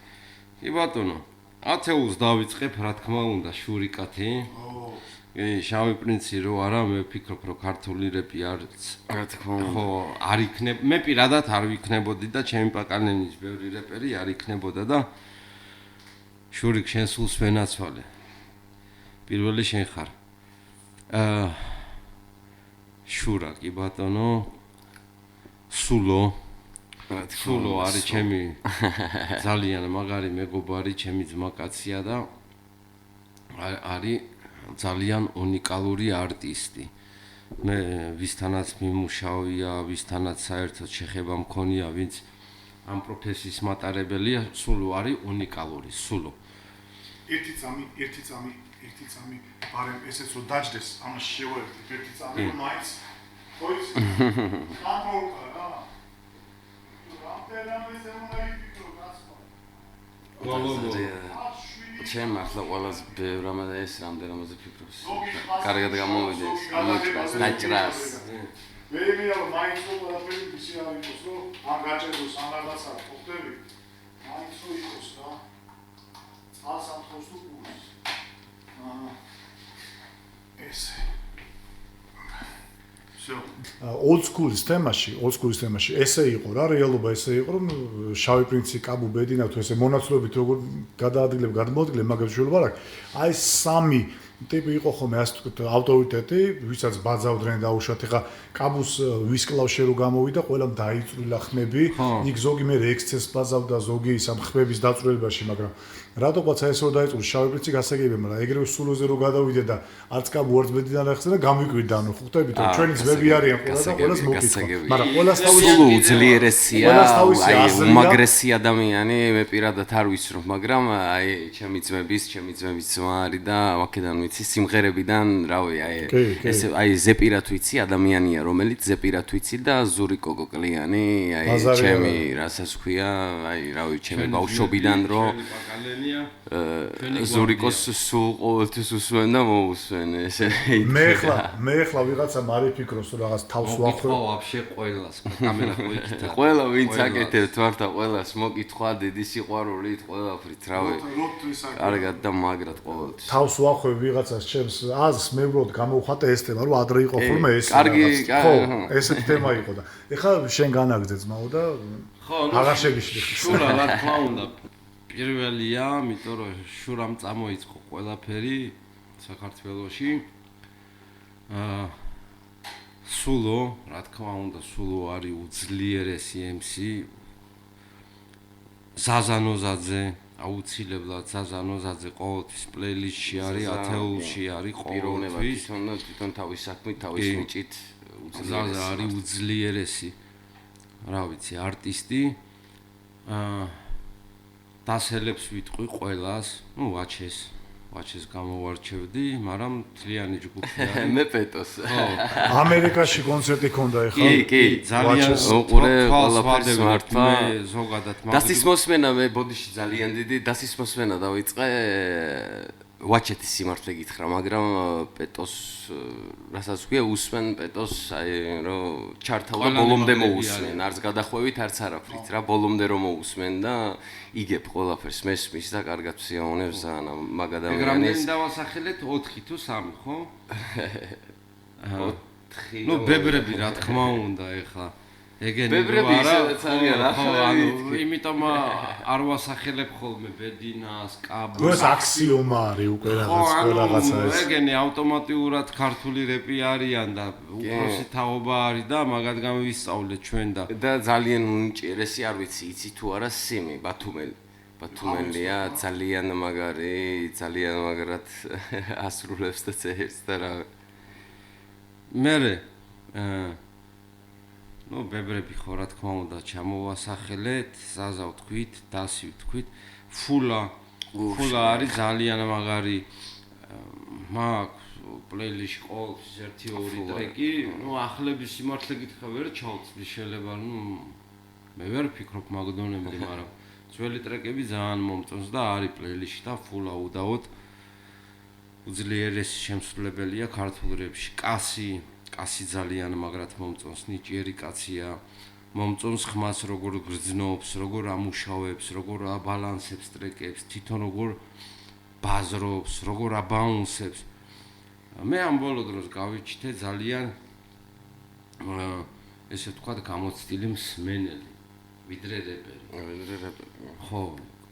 კი ბატონო, 10-ს დავიწყებ, რა თქმა უნდა, შურიკათი. შავი პრინცი რო არა, მე ვფიქრობ, რომ ქართული რეპი არის. რა თქმა უნდა. ხო, არ იქნებ, მე პირადად არ ვიქნებოდი და ჩემი პაკანენის ბევრი რეპერი არ იქნებოდა და შურიკ შენ სულს ვენაცვალე. პირველი შენ ხარ. შურა, კი ბატონო. სულო არის ჩემი ძალიან მაგარი მეგობარი, ჩემი ძმაკაცია და არის ძალიან უნიკალური არტისტი. მე ვისთანაც მიმუშავია, ვისთანაც საერთოდ შეხება მქონია, ვინც ამ პროფესიის მატარებელია, სულო არის უნიკალური, სულო. ერთი წამი, ბარემ ესეც რომ დაჯდეს, ამას შევერდით ერთი წამი მაინც. ხოიც? ამბობ რა. ჩემ ახლა ყველაზე ბევრ რამაზე ეს რამდენადმე ფიქრობს. კარგად გამოვიდეს, დაჭრას. მე მაინც რომ ყველაფერი ისე არ იყოს, რომ ამ გაჭეროს ამ რაღაცა ყოფდები. მაინც რომ იყოს რა. წყალს ამთხოვს თუ გულს. ესე. old school-ის თემაში ესე იყო რა, რეალობა ესე იყო, რომ შავი პრინცი, კაბუ ბედინა თუ ესე მონაცვლეობით როგორ გადაადგილებ, გადმოადგილებ, მაგას შეიძლება არ აქვს. აი სამი ტიპი იყო ხოლმე ასე ვთქვით, ავტორიტეტი, ვისაც ბაძავდნენ დაუშვათ. ეხა კაბუს ვისკლავშე რო გამოვიდა, ყველამ დაიწვრილა ხმები. იქ ზოგი მე ექსცესს ბაძავდა, ზოგი სამ ხმების დაწვრილებაში, მაგრამ რატოღაც ეს რო დაიწურა შავი პრინცი გასაგებია, მაგრამ ეგრევე სულოზე რო გადავიდე და არც კაბუ არც ბედიდან ახსნა და გამიკვირდა, ანუ ხვდებით, რომ ჩვენი ძმები არიან ყველა და ყველას მოკითხა. მაგრამ ყველას თავისი სულ უძლიერესია, აი უმაგრესი ადამიანი, მე პირადად არ ვიცნობ, მაგრამ აი ჩემი ძმების ძმა არის და აქედან ვიცი სიმღერებიდან, რავი, აი ეს აი ზეპირად ვიცი ადამიანია, რომელიც ზეპირად ვიცი და ზურიკო გოკლიანი, აი ჩემი რასაც ქვია, აი რავი, ჩემი ბავშვობიდან რო ზურიკოს სულ ყოველთვის усვენ და მოусვენ ესე. მე ხლა ვიღაცამ არ იფიქროს რომ რაღაც თავს ვახვევ. ვაფშე ყველას კამერა მოიქცა. ყველა ვინც აკეთებს თვართა ყველას მოკითხვა დიდი სიყვარულით ყველაფრით, რავი. კარგად და მაგრად ყოველთვის. თავს ვახვევ ვიღაცას ჩემს აზრს მე უბრალოდ გამოვხატე ეს თემა რომ ადრე იყო ხოლმე ეს. კარგი, ხო, ესეთი თემა იყო და ეხლა შენ განაგრძე ძმაო და აღარ შეგიშლი. შურა რა თქმა უნდა პირველია, იმიტომ რომ შურამ წამოიწყო ყველაფერი საქართველოში. სულო, რა თქმა უნდა, სულო არის უძლიერესი MC. ზაზანოზაძე აუცილებლად ზაზანოზაძე ყოველთვის პლეილისტში არის, ათეულში არის ყოველთვის. თვითონ თავის საქმით, თავის ნიჭით ზაზა არის უძლიერესი, რა ვიცი, არტისტი. დასელებს ვიტყვი ყველას, ვაჩეს გამოვარჩევდი, მაგრამ თლიანი ჯგუფი არის. მე პეტოს. ამერიკაში კონცერტი ქონდა ეხლა. კი, ძალიან უყურე ყველაფერს მართლა. ზოგადად დასის მოსმენა მე ბოდიში ძალიან დიდი დასის მოსმენა დავიწყე. ვაჩეთის სიმართლე გითხრა, მაგრამ პეტოს რასაც ქვია უსმენ პეტოს, აი რომ ჩართავდა ბოლომდე მოусმენ, არც გადახვევით, არც არაფრით რა, ბოლომდე რომ მოусმენ და იგებ ყველაფერს მესმის და კარგად ვსიამოვნებს ძალიან მაგ ადამიანის. ეგრამდე დავასახელეთ 4 თუ 3, ხო? 4. ნუ ბებრები რა თქმა უნდა ეხლა. ეგენი ბებრები ისედაც არიან, ანუ იმიტომ არ ვასახელებ ხოლმე ბედინას, კაბოს. ეს აქსიომა არის უკვე რაღაცა ეს. ეგენი ავტომატურად ქართული რეპი არიან და უფროსი თაობა არის და მაგათ გამოვისწავლეთ ჩვენ და ძალიან უნიჭიერესი, არ ვიცი, იცი თუ არა სიმი, ბათუმელია, ძალიან მაგარი, ძალიან მაგრად ასრულებს და წერს და რა. მერე ნუ ბებრები ხო რა თქმა უნდა ჩამოვასახელეთ, ზაზა ვთქვით, დასი ვთქვით, ფულა არის ძალიან მაგარი მაქვს პლეილისტში ყოველთვის 1-2 ტრეკი, ნუ ახლების სიმართლე გითხრა ვერ ჩავწვდი შეიძლება, ნუ მე ვერ ფიქრობ მაგდონემდე, მაგრამ ძველი ტრეკები ძალიან მომწონს და არის პლეილისტში და ფულა უდავოდ უძლიერესი შემსრულებელია ქართულ რეპში. კასი ძალიან მაგრად მომწონს, ნიჭიერი კაცია, მომწონს ხმას როგორ გრძნობს, როგორ ამუშავებს, როგორ აბალანსებს ტრეკებს, თვითონ როგორ ბაზრობს, როგორ აბაუნსებს. მე ამ ბოლო დროს გავიჩნდე ძალიან ესე ვთქვათ გამოცდილი მსმენელი, ვიდრე რეპერი. ხო,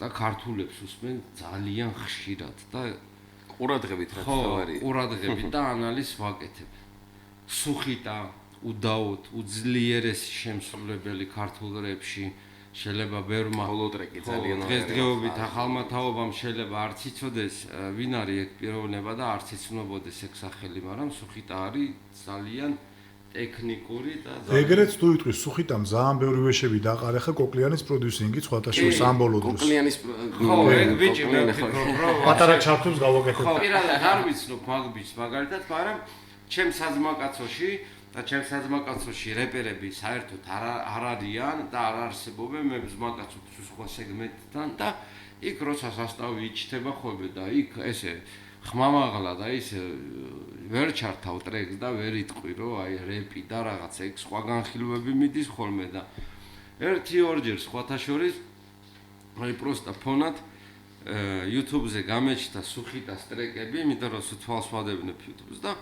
და ქართულებს უსმენ ძალიან ხშირად და ყურადღებით რა თავარია. ყურადღებით და ანალიზს ვაკეთებ. სუხიტა, უდაოდ, უძლიერესი შემსრულებელი ქართულ რეპში, შეიძლება ბევრმა ბოლო ტრეკი ძალიან დღესდღეობით ახალმა თაობამ შეიძლება არც იცოდეს ვინ არის ეგ პიროვნება და არც იცნობოდეს ეგ სახელი, მაგრამ სუხიტა არის ძალიან ტექნიკური და ეგრეც თუ ვიტყვი სუხიტამ ძალიან ბევრი ვეშები დაყარა ხა კოკლიანის პროდიუსინგი სხვათა შორის ამ ბოლო დროს. კოკლიანის ხო, ეგ ბიჭი მე ვფიქრობ, რომ პატარა ჩართვებს გავაკეთებ. ხო, პირადად არ ვიცნობ მაგ ბიჭს მაგალითად, მაგრამ ჩემ საძმაკაცოში და ჩემ საძმაკაცოში რეპერები საერთოდ არ არიან და არ არსებობენ, მე ვზმაკაცობ სხვა სეგმენტთან და იქ როცა სასტავი იჩთება ხოლმე და იქ ესე ხმამაღლა და ის ვერ ჩართავ ტრეკს და ვერ იტყვი რომ აი რეპი და რაღაცა იქ სხვა განხილვები მიდის ხოლმე და 1-2 სხვათა შორის აი პროსტა ფონად YouTube-ზე გამეჩნდა სუხიტას ტრეკები, იმიტომ რომ თვალს ვადებნებ YouTube-ს და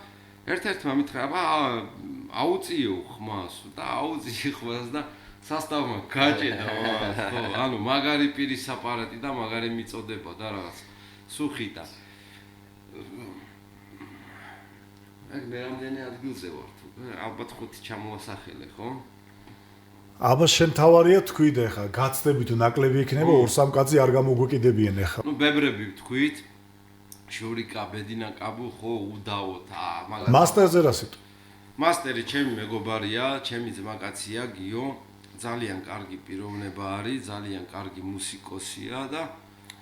ერთ-ერთმა მითხრა, აუწიო ხმას და აუწიო ხმას და სასტავმა გაჭედა, ხო, ანუ მაგარი პირის აპარატი და მაგარი მიწოდება და რაღაც სუხიტა. ეგ მე რამდენი ადგილზე ვარ თუ ალბათ 5 ჩამოვასახელე, ხო? აბა შენ თავარია თქვი და ეხა გაცდები თუ ნაკლები იქნება 2-3 კაცი არ გამოგვეკიდებიან ეხა. ნუ ბებრები ვთქვით. შურიკა, ბედინა, კაბუ, ხო, უდაოდ, მაგალითად. მასტერზე რა სიტყვა? მასტერი ჩემი მეგობარია, ჩემი ძმაკაცია, გიო, ძალიან კარგი პიროვნება არის, ძალიან კარგი მუსიკოსია და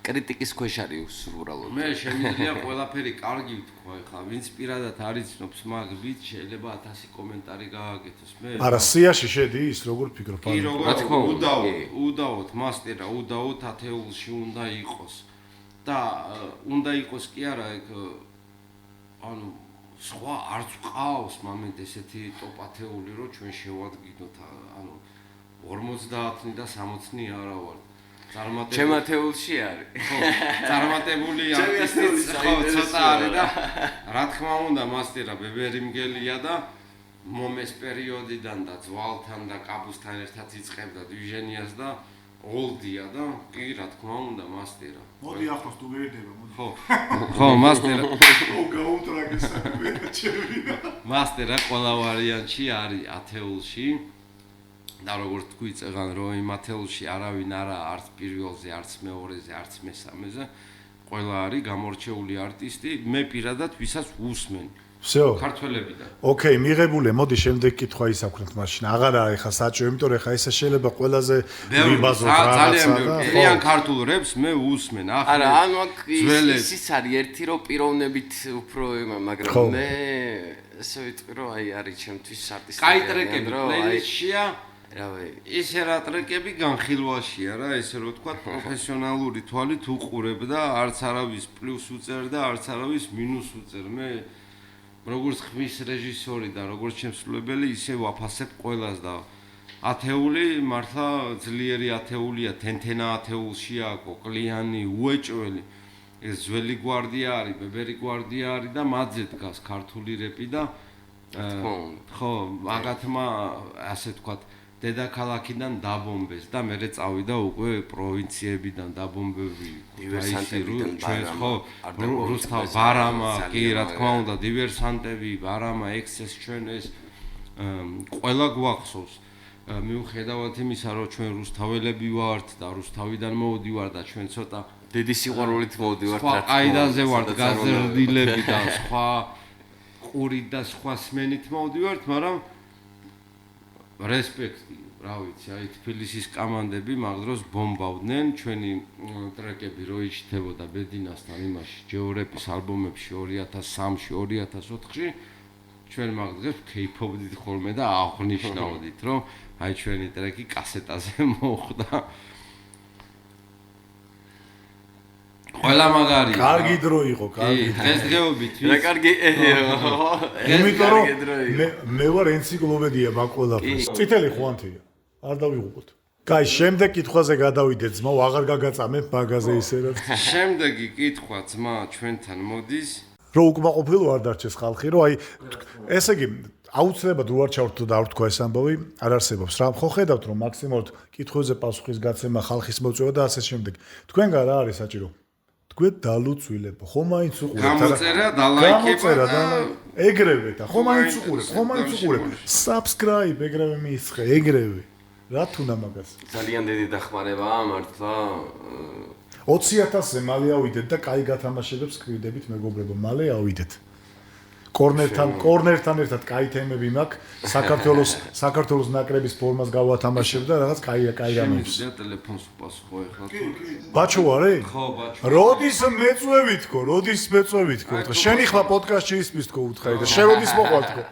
კრიტიკის ქვეშ არის უბრალოდ. მე შემიძლია ყველაფერი კარგი ვთქვა, ხა, ვინც პირადად არ იცნობს მაგ ბიჭს, შეიძლება 1000 კომენტარი გააკეთოს. მე არა, სიაში შედი ის როგორ ფიქრობ? კი, როგორ უდაოდ, მასტერა, უდაოდ ათეულში უნდა იყოს. და უნდა იყოს კი არა ეგ ანუ სხვა არც ყავს მომენტ ესეთი ტოპ-ათეული რომ ჩვენ შევადგინოთ ანუ 50-ნი და 60-ნი არა ვარ წარმატებული ჩემ ათეულში არის ხო წარმატებული არტისტიც ხო ცოტა არის და რა თქმა უნდა მასტერა ბებერი მგელია და მომეს პერიოდიდან და ძვალთან და კაბუსთან ერთად იწყებდა დივიჟენიას და ოლდია და კი რა თქმა უნდა მასტერა. მოდი ახლოს თუ ვერდება, მოდი. ხო, მასტერა. გაუტრაგე საქმე ჩემი. მასტერა ყველა ვარიანტში არის ათეულში. და როგორც თქვი წეგან რომ იმ ათეულში არავინ არა არც პირველზე, არც მეორეზე, არც მესამეზე, ყველა არის გამორჩეული არტისტი, მე პირადად ვისაც ვუსმენ. всё. ქართველებიდან. ოკეი, მიღებული, მოდი შემდეგ კითხვა ისაქვთ მაშინ. აღარა ეხა საჭირო, იმიტომ რომ ეხა ესე შეიძლება ყველაზე ვიბაზოთ რაღაცა და ძალიან ქართულ რეპს მე ვუსმენ. არა, ანუ აქ ის არის ერთი რომ პიროვნებით უფრო მაგრამ მე ესე ვიტყვი რომ აი არის ჩემთვის არტისტი. კაი ტრეკები პლეილისტშია. რავი, ისე რა ტრეკები განხილვაშია რა, ესე რომ თქვა პროფესიონალური თვალით უყურებ და არც არავის პლუს უწერ და არც არავის მინუს უწერ. მე როგორც ხმის რეჟისორი და როგორც შემსრულებელი ისე ვაფასებ ყველას და ათეული მართლა ძლიერი ათეულია, თენთენა ათეულშია, კოკლიანი, უეჭველი. ეს ძველი გვარდია არის, ბებერი გვარდია არის და მათზე დგას ქართული რეპი და ხო, მაგათმა ასე ვთქვათ დედაქალაქიდან დაბომბეს და მერე წავიდა უკვე პროვინციებიდან დაბომბები დივერსანტებიდან ხო რუსთავ ბარამა კი რა თქმა უნდა დივერსანტები ბარამა ექსეს ჩვენ ეს ყველა გვახსოვს მიუხედავად იმისა რომ ჩვენ რუსთაველები ვართ და რუსთავიდან მოვდივარ და ჩვენ ცოტა დედის სიყვარულით მოვდივართ რა ყაიდაზე ვართ გაზრდილები და სხვა ყურით და სხვა სმენით მოვდივართ მაგრამ რესპექტი, რა ვიცი, აი თბილისის კამანდები მაგ დროს ბომბავდნენ, ჩვენი ტრეკები რო იჩნდებოდა ბედინასთან იმაში, ჯეორეპის ალბომებში 2003-ში, 2004-ში, ჩვენ მაგ დღეს ქეიფობდით ხოლმე და აღნიშნავდით, რომ აი ჩვენი ტრეკი კასეტაზე მოხვდა. ყველა მაგარია. კარგი დრო იყო, კარგი. დღესდღეობით რა კარგი იმიტომ რომ მე ვარ ენციკლოპედია მაგ ყველაფერს. წითელი ხვანთია. არ დავიღუპოთ. კაი, შემდეგ კითხვაზე გადავიდეთ, ძმაო, აღარ გაგაწამებ მაგაზე ისე რა. შემდეგი კითხვა ძმა ჩვენთან მოდის. რო უკმაყოფილო არ დარჩეს ხალხი, რომ აი ესე იგი აუცილებლად რო არ ჩავთო და არ თქვა ეს ამბავი, არ არსებობს რა. ხო ხედავთ რომ მაქსიმალურად კითხვებზე პასუხის გაცემა, ხალხის მოწვევა და ასე შემდეგ. თქვენგან რა არის საჭირო? თქვენ დალუწვილებ, ხო მაინც უყურებთ. გამოწერა და ლაიქება და ეგრევე და ხო მაინც უყურებთ, ხო მაინც უყურებთ. Subscribe ეგრევე მიისხე, ეგრევე. რა თუნა მაგას? ძალიან დიდი დახმარებაა მართლა. 20,000-ზე მალე ავიდეთ და კაი გათამაშებებს კვირდებით მეგობრებო, მალე ავიდეთ. კორნერთან ერთად კაი თემები მაქვს, საქართველოს ნაკრების ფორმას გავათამაშებ და რაღაც კაი რამებს. და ტელეფონს უპასუხო ეხლა. ბაჩო არი? ხო, ბაჩო. როდის მეწვევით თქო? შენი ხმა პოდკასტში ისმის თქო უთხარი და შენ როდის მოყვალ თქო?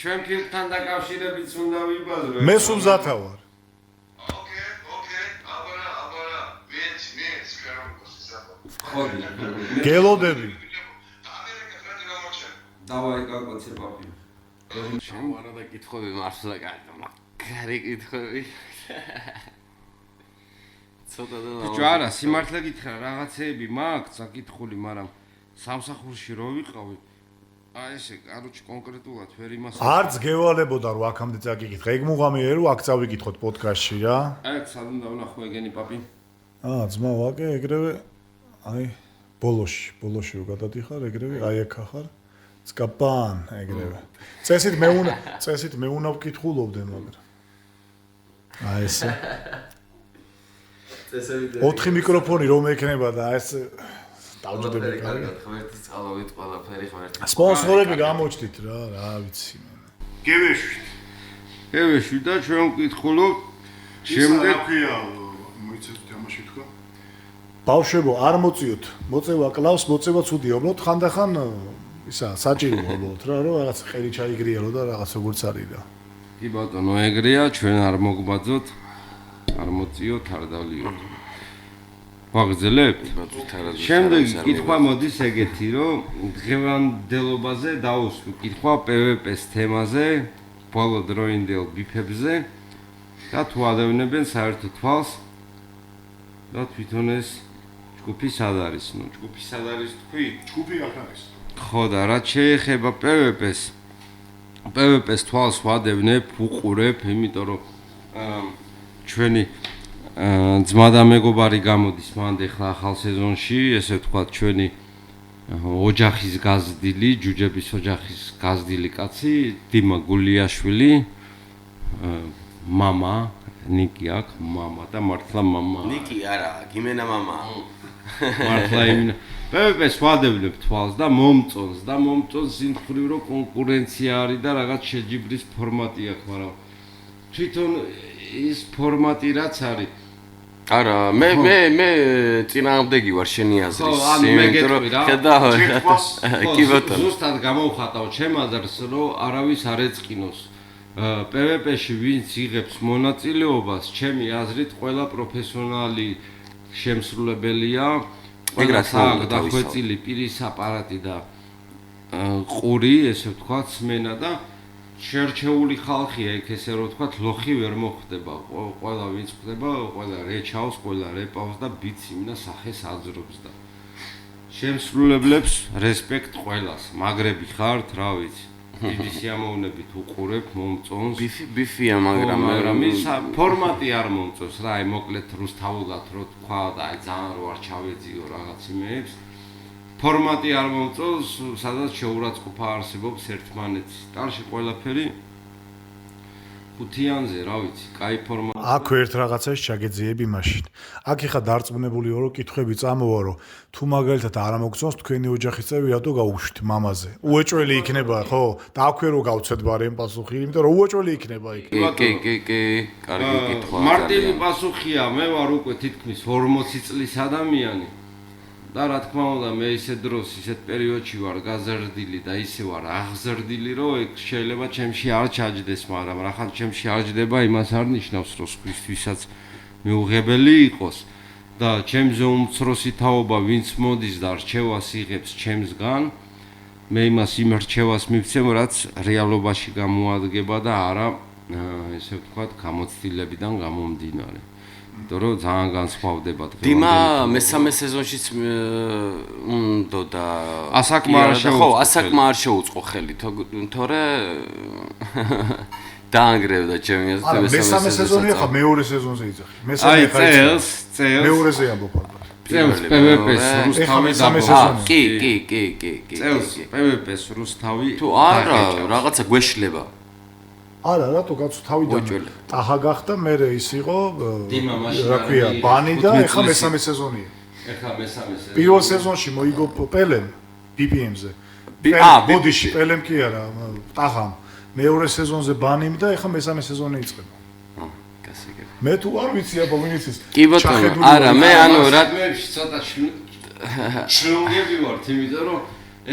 ჩვენ ფილმთან დაკავშირებით უნდა ვიბაზრო. მე სულზათა ვარ. გელოდები. დავაი კაკოცე პაპი. შემოვარა და კითხვები მართლა მაგარი კითხვები. ცოტა და ბიჭო არა, სიმართლე გითხრა, რაღაცეები მაქვს საკითხული, მაგრამ სამსახურში რო ვიყავი, აი ესე, კაროჩი კონკრეტულად ვერ იმას. არც გევალებოდა რომ აქამდე წაკითხე. ეგ მუღამია რომ აქ წავიკითხოთ პოდკასტში რა. აი, სად უნდა ვნახო ეგენი პაპი? ძმა ვაკე ეგრევე აი ბოლოში რო გადადიხარ ეგრევე აი აქ ახარ წკაპან ეგრევე წესით მე უნდა ვკითხულობდე მაგრამ აი ესე 4 მიკროფონი რომ ექნება და ეს დავჯდები კარგად ღმერთის წყალობით ყველაფერი ღმერთის სპონსორები გამოჩდით რა ვიცი გევეშვით და ჩვენ ვკითხულობთ შემდეგ მოიცეთ თამაში თქვა ბავშვებო არ მოწიოთ მოწევა კლავს მოწევა ცუდია უბრალოდ ხანდახან ისა საჭიროა უბრალოდ რა რომ რაღაც ყელი ჩაიგრიელო და რაღაც როგორც არის რა კი ბატონო ეგრეა ჩვენ არ მოგბაძოთ არ მოწიოთ არ დავლიოთ ვაგრძელებთ შემდეგი კითხვა მოდის ეგეთი რომ დღევანდელობაზე დაუსვი კითხვა PvP-ს თემაზე ბოლო დროინდელ ბიფებზე და თუ ადევნებენ საერთო თვალს და თვითონ ეს ჯგუფი სად არის? ნუ ჯგუფი სად არის თქვი? ჯგუფი აქ არის. ხო და რაც შეეხება PvP-ს თვალს ვადევნებ, უყურებ, იმიტომ რომ ჩვენი ძმა და მეგობარი გამოდის მანდ ახლა ახალ სეზონში, ესე ვთქვათ, ჩვენი ოჯახის გაზრდილი, ჯუჯების ოჯახის გაზრდილი კაცი, დიმა გულიაშვილი, მამა, ნიკი აქ, მამა და მართლა მამა. ნიკი არა, გიმენა მამა. მართლა იმენა. პეპეს ვადევნებ თვალს და მომწონს იმხრივ რომ კონკურენცია არის და რაღაც შეჯიბრის ფორმატი აქვს, მაგრამ თვითონ ის ფორმატი რაც არის არა, მე წინააღმდეგი ვარ შენი აზრის. ხო, ანუ მე გეტყვი რა. ხედავ. კი ბატონო. ზუსტად გამოვხატავ ჩემ აზრს, რომ არავის არ ეწყინოს. PvP-ში ვინც იღებს მონაწილეობას, ჩემი აზრით, ყველა პროფესიონალი შემსრულებელია. ეგრაც აქვს დახვეწილი პირის აპარატი და ყური, ესე ვთქვათ, სმენა და შერჩეული ხალხია იქ, ესე რომ ვთქვათ, ლოხი ვერ მოხდება. ყველა ვინც ხდება, ყველა რეჩავს, ყველა რეპავს და ბიც იმნა სახეს აძრობს და შემსრულებლებს რესპექტ ყველას. მაგრები ხართ, რა ვიცი. დიდი სიამოვნებით უყურებ, მომწონს. ბიფია, მაგრამ ის ფორმატი არ მომწონს რა, აი მოკლედ რუსთავულად რო თქვა და აი ძალიან რო არ ჩავეძიო რაღაც იმეებს. ფორმატი არ მომწონს, სადაც შეურაცხყოფა არსებობს ერთმანეთს. ტალში ყველაფერი ხუთიანზე, რა ვიცი, კაი ფორმატი. აქ ერთ რაღაცას ჩაგეძიები მაშინ. აქ ეხა დარწმუნებული ვარო, კითხვები წამოვა, რომ თუ მაგალითად არ მოგწონს თქვენი ოჯახის წევრი, რატო გაუშვით მამაზე? უეჭველი იქნება, ხო? და აქვე რო გავცეთ ბარემ პასუხი, იმიტომ რომ უეჭველი იქნება იქ. კი, კარგი კითხვა. მარტივი პასუხია, მე ვარ უკვე თითქმის 40 წლის ადამიანი. და რა თქმა უნდა მე ისეთ დროს, ისეთ პერიოდში ვარ გაზრდილი და ისე ვარ აღზრდილი, რომ ეგ შეიძლება ჩემში არ ჩაჯდეს, მაგრამ რახან ჩემში არ ჯდება, იმას არ ნიშნავს, რომ სხვისთვისაც მიუღებელი იყოს და ჩემზე უმცროსი თაობა ვინც მოდის და რჩევას იღებს ჩემსგან, მე იმას იმ რჩევას მივცემ, რაც რეალობაში გამოადგება და არა, ესე ვთქვათ, გამოცდილებიდან გამომდინარე. იმიტომ რომ ძალიან განსხვავდება დღევანდელი. დიმა მესამე სეზონშიც უნდა ასაკმა არ შეუწყო ხელი, თორე დაანგრევდა ჩემი აზრით მესამე სეზონი ახლა მეორე სეზონზე იძახი. მესამე ხარ წელს მეორეზე ამბობ ალბათ. წელს PvP-ს რუსთავი და კი. წელს PvP-ს რუსთავი თუ არა, რაღაცა გვეშლება. არა, რატო კაცო თავიდან ტაჰა გახდა, მე ის იყო რა ქვია, ბანი და ეხლა მესამე სეზონია. ეხლა მესამე სეზონი. პირველ სეზონში მოიგო პელემ BPM-ზე. ბოდიში პელემ კი არა, ტაჰამ. მეორე სეზონზე ბანიმ და ეხლა მესამე სეზონი იწყება. გასაგები. მე თუ არ ვიცი აბა ვინ იცის. კი ბატონო, არა, მე ანუ რა ცოტა შლუნგები ვართ, იმიტომ რომ